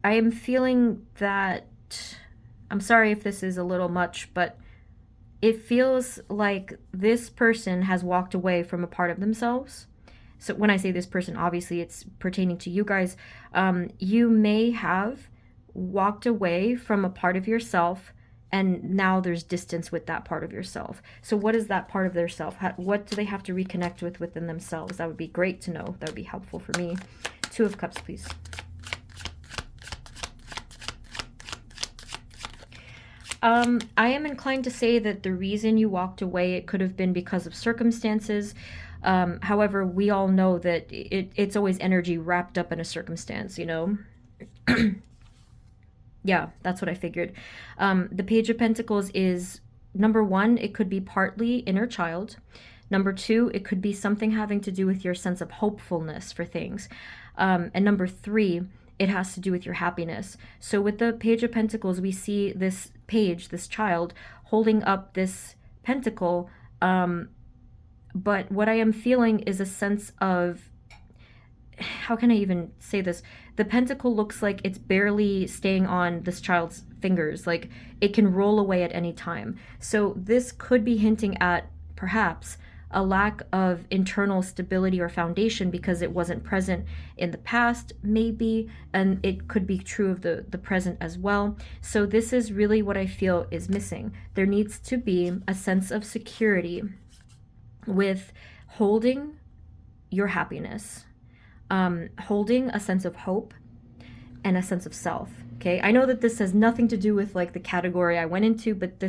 I am feeling that, I'm sorry if this is a little much, but it feels like this person has walked away from a part of themselves. So when I say this person, obviously it's pertaining to you guys. You may have walked away from a part of yourself, and now there's distance with that part of yourself. So what is that part of their self? What do they have to reconnect with within themselves? That would be great to know. That would be helpful for me. 2 of Cups, please. I am inclined to say that the reason you walked away, it could have been because of circumstances. However, we all know that it's always energy wrapped up in a circumstance, Yeah, that's what I figured. The Page of Pentacles is, number 1, it could be partly inner child. Number 2, it could be something having to do with your sense of hopefulness for things. And number 3, it has to do with your happiness. So with the Page of Pentacles, we see this page, this child, holding up this pentacle. But what I am feeling is a sense of, how can I even say this? The pentacle looks like it's barely staying on this child's fingers. Like it can roll away at any time. So this could be hinting at perhaps a lack of internal stability or foundation because it wasn't present in the past, maybe, and it could be true of the present as well. So this is really what I feel is missing. There needs to be a sense of security with holding your happiness, holding a sense of hope and a sense of self. Okay, I know that this has nothing to do with like the category I went into, but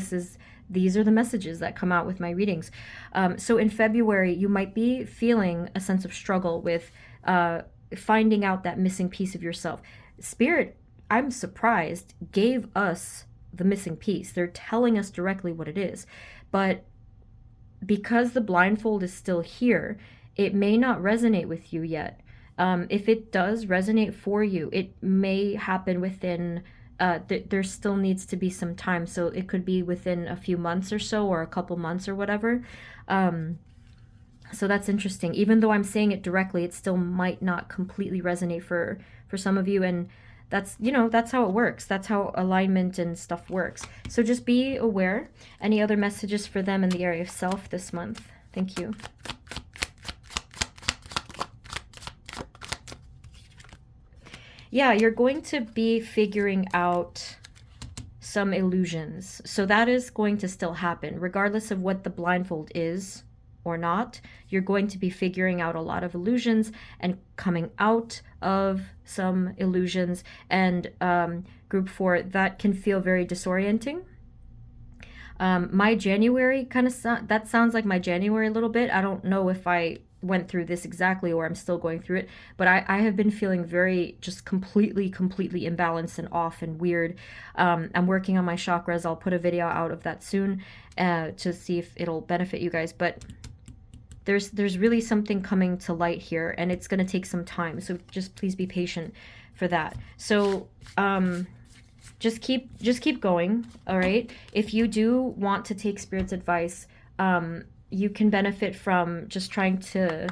these are the messages that come out with my readings. So in February, you might be feeling a sense of struggle with finding out that missing piece of yourself. Spirit, I'm surprised, gave us the missing piece. They're telling us directly what it is. But because the blindfold is still here, it may not resonate with you yet. If it does resonate for you, it may happen within, there still needs to be some time. So it could be within a few months or so, or a couple months or whatever. So that's interesting. Even though I'm saying it directly, it still might not completely resonate for some of you. And that's, that's how it works. That's how alignment and stuff works. So just be aware. Any other messages for them in the area of self this month? Thank you. Yeah, you're going to be figuring out some illusions. So that is going to still happen, regardless of what the blindfold is or not. You're going to be figuring out a lot of illusions and coming out of some illusions. And group 4, that can feel very disorienting. My January that sounds like my January a little bit. I don't know if I went through this exactly or I'm still going through it, but I have been feeling very just completely imbalanced and off and weird. I'm working on my chakras. I'll put a video out of that soon to see if it'll benefit you guys, but there's really something coming to light here, and it's going to take some time, so just please be patient for that. So just keep going. All right, if you do want to take Spirit's advice, you can benefit from just trying to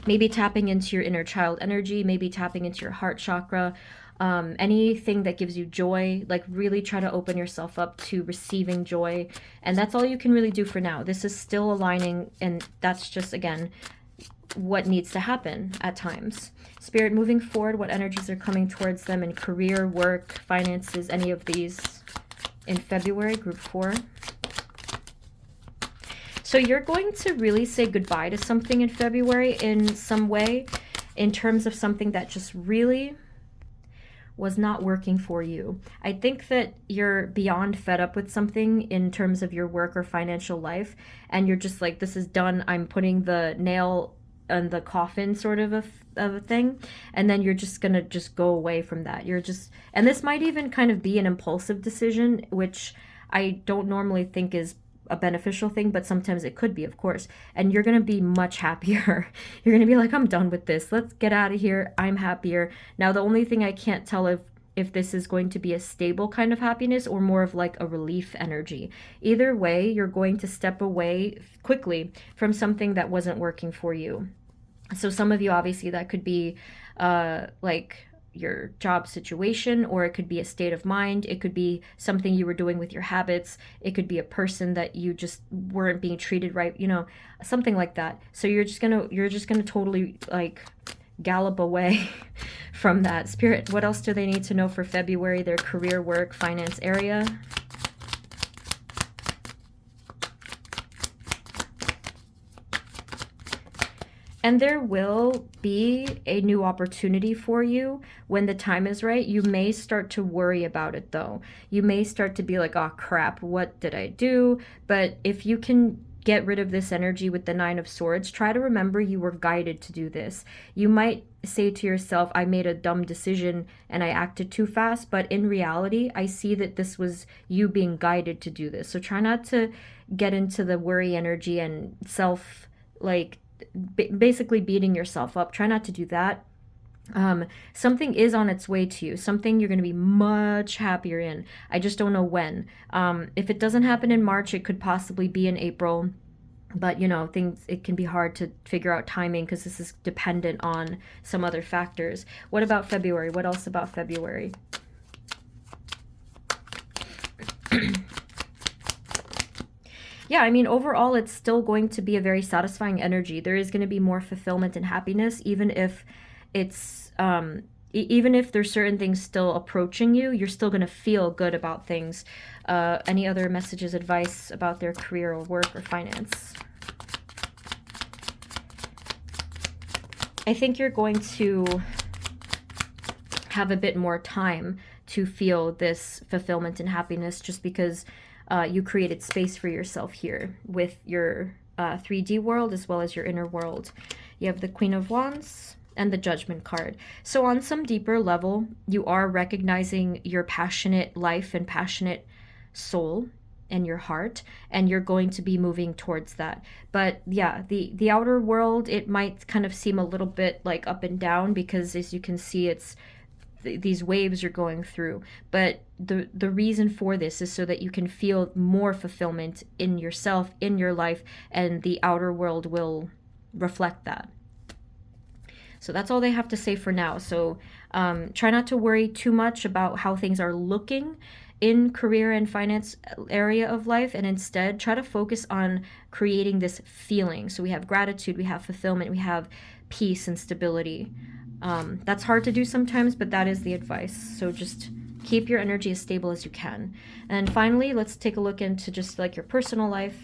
maybe tapping into your inner child energy, maybe tapping into your heart chakra, anything that gives you joy. Like really try to open yourself up to receiving joy. And that's all you can really do for now. This is still aligning, and that's just, again, what needs to happen at times. Spirit, moving forward, what energies are coming towards them in career, work, finances, any of these in February, group 4. So you're going to really say goodbye to something in February in some way, in terms of something that just really was not working for you. I think that you're beyond fed up with something in terms of your work or financial life, and you're just like, this is done. I'm putting the nail in the coffin sort of a thing, and then you're just gonna just go away from that. And this might even kind of be an impulsive decision, which I don't normally think is a beneficial thing, but sometimes it could be, of course. And you're going to be much happier. You're going to be like, I'm done with this. Let's get out of here. I'm happier. Now, the only thing I can't tell if if this is going to be a stable kind of happiness or more of like a relief energy. Either way, you're going to step away quickly from something that wasn't working for you. So some of you, obviously, that could be like your job situation, or it could be a state of mind. It could be something you were doing with your habits. It could be a person that you just weren't being treated right, you know, something like that. So you're just gonna totally like gallop away from that. Spirit, what else do they need to know for February? Their career, work, finance area. And there will be a new opportunity for you when the time is right. You may start to worry about it though. You may start to be like, oh crap, what did I do? But if you can get rid of this energy with the Nine of Swords, try to remember you were guided to do this. You might say to yourself, I made a dumb decision and I acted too fast, but in reality, I see that this was you being guided to do this. So try not to get into the worry energy and self, like, basically beating yourself up. Try not to do that. Something is on its way to you, something you're going to be much happier in. I just don't know when. If it doesn't happen in March, it could possibly be in April. But you know, things, it can be hard to figure out timing because this is dependent on some other factors. What about February? What else about February? Yeah, I mean, overall, it's still going to be a very satisfying energy. There is going to be more fulfillment and happiness, even if it's, even if there's certain things still approaching you, you're still going to feel good about things. Any other messages, advice about their career or work or finance? I think you're going to have a bit more time to feel this fulfillment and happiness just because you created space for yourself here with your 3D world as well as your inner world. You have the Queen of Wands and the Judgment card. So on some deeper level, you are recognizing your passionate life and passionate soul and your heart, and you're going to be moving towards that. But yeah, the outer world, it might kind of seem a little bit like up and down because as you can see, it's these waves you're going through. But the reason for this is so that you can feel more fulfillment in yourself, in your life, and the outer world will reflect that. So that's all they have to say for now. So try not to worry too much about how things are looking in career and finance area of life, and instead try to focus on creating this feeling. So we have gratitude, we have fulfillment, we have peace and stability. That's hard to do sometimes, but that is the advice. So just keep your energy as stable as you can. And finally, let's take a look into just like your personal life.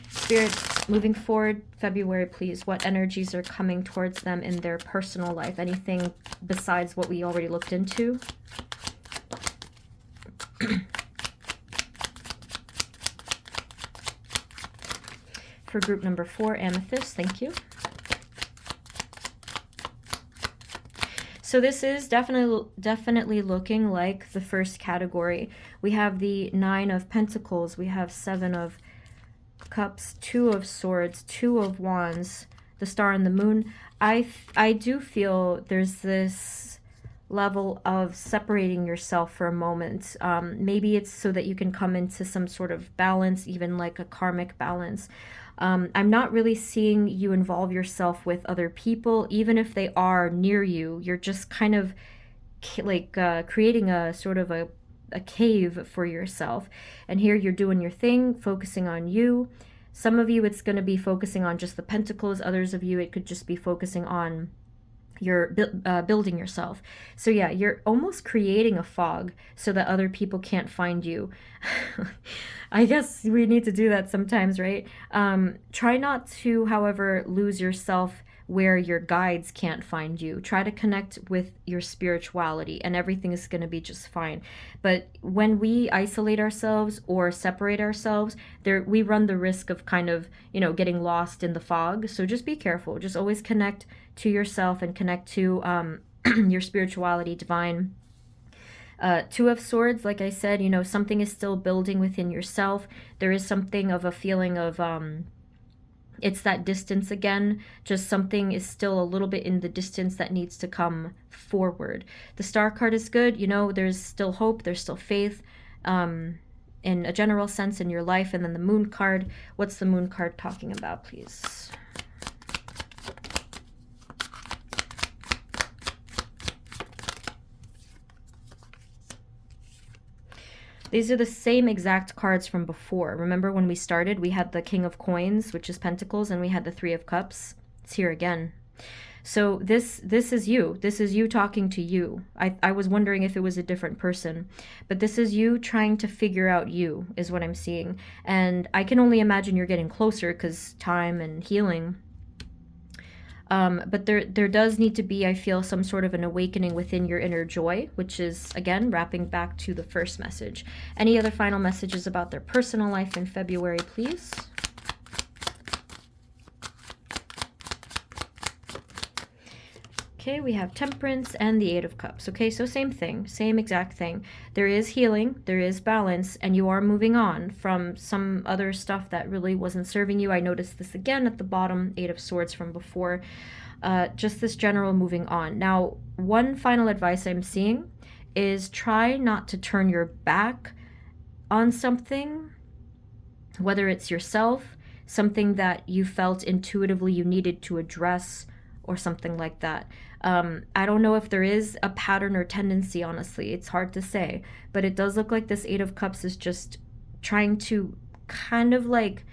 Spirit, moving forward, February, please, what energies are coming towards them in their personal life? Anything besides what we already looked into? For group number 4, Amethyst, thank you. So this is definitely looking like the first category. We have the 9 of Pentacles, we have 7 of Cups, 2 of Swords, 2 of Wands, the Star and the Moon. I do feel there's this level of separating yourself for a moment. Maybe it's so that you can come into some sort of balance, even like a karmic balance. I'm not really seeing you involve yourself with other people, even if they are near you. You're just kind of like creating a sort of a cave for yourself. And here you're doing your thing, focusing on you. Some of you, it's going to be focusing on just the pentacles. Others of you, it could just be focusing on your building yourself. So yeah, you're almost creating a fog so that other people can't find you. I guess we need to do that sometimes, right? Try not to, however, lose yourself where your guides can't find you. Try to connect with your spirituality and everything is going to be just fine. But when we isolate ourselves or separate ourselves, we run the risk of kind of, you know, getting lost in the fog. So just be careful. Just always connect to yourself and connect to your spirituality, divine. 2 of Swords, like I said, you know, something is still building within yourself. There is something of a feeling of It's that distance again, just something is still a little bit in the distance that needs to come forward. The star card is good, you know, there's still hope, there's still faith, in a general sense in your life. And then the moon card, what's the moon card talking about, please? These are the same exact cards from before. Remember when we started, we had the King of Coins, which is Pentacles, and we had the Three of Cups. It's here again. So this is you. This is you talking to you. I was wondering if it was a different person, but this is you trying to figure out you, is what I'm seeing. And I can only imagine you're getting closer because time and healing. But there does need to be, I feel, some sort of an awakening within your inner joy, which is, again, wrapping back to the first message. Any other final messages about their personal life in February, please? Okay, we have Temperance and the Eight of Cups. Okay, so same thing, same exact thing. There is healing, there is balance, and you are moving on from some other stuff that really wasn't serving you. I noticed this again at the bottom, Eight of Swords from before. Just this general moving on. Now, one final advice I'm seeing is try not to turn your back on something, whether it's yourself, something that you felt intuitively you needed to address, or something like that. I don't know if there is a pattern or tendency, honestly. It's hard to say. But it does look like this Eight of Cups is just trying to kind of like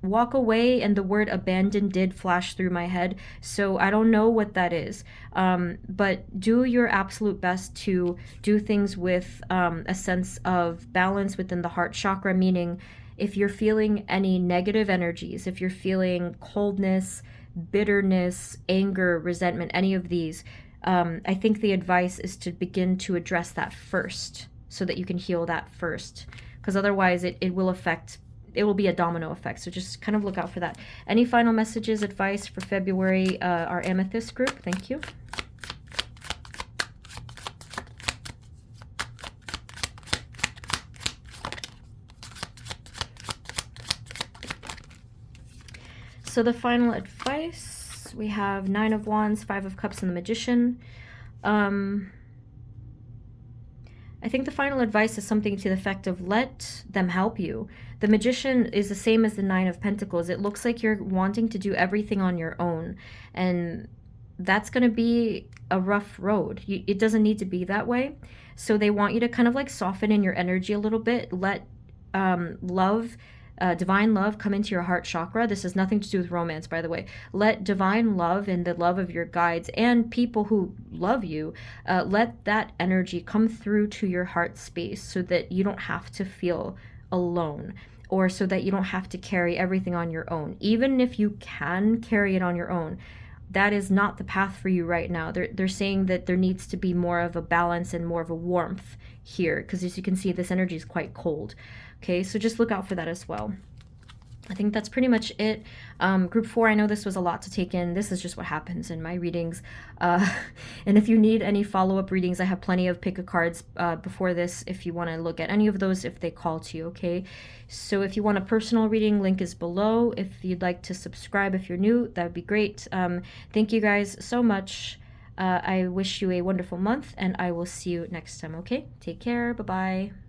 walk away, and the word abandon did flash through my head. So I don't know what that is. But do your absolute best to do things with a sense of balance within the heart chakra, meaning if you're feeling any negative energies, if you're feeling coldness, bitterness, anger, resentment, any of these, I think the advice is to begin to address that first so that you can heal that first, because otherwise it will affect, it will be a domino effect. So just kind of look out for that. Any final messages, advice for February, our Amethyst group? Thank you. So the final advice, we have Nine of Wands, Five of Cups, and the Magician. I think the final advice is something to the effect of let them help you. The Magician is the same as the Nine of Pentacles. It looks like you're wanting to do everything on your own, and that's going to be a rough road. It doesn't need to be that way. So they want you to kind of like soften in your energy a little bit. Let love, divine love, come into your heart chakra. This has nothing to do with romance, by the way. Let divine love and the love of your guides and people who love you, let that energy come through to your heart space so that you don't have to feel alone, or so that you don't have to carry everything on your own. Even if you can carry it on your own, that is not the path for you right now. They're saying that there needs to be more of a balance and more of a warmth here, because as you can see, this energy is quite cold. Okay, so just look out for that as well. I think that's pretty much it. Group 4, I know this was a lot to take in. This is just what happens in my readings. And if you need any follow-up readings, I have plenty of pick-a-cards before this if you want to look at any of those if they call to you, okay? So if you want a personal reading, link is below. If you'd like to subscribe if you're new, that would be great. Thank you guys so much. I wish you a wonderful month, and I will see you next time, okay? Take care. Bye-bye.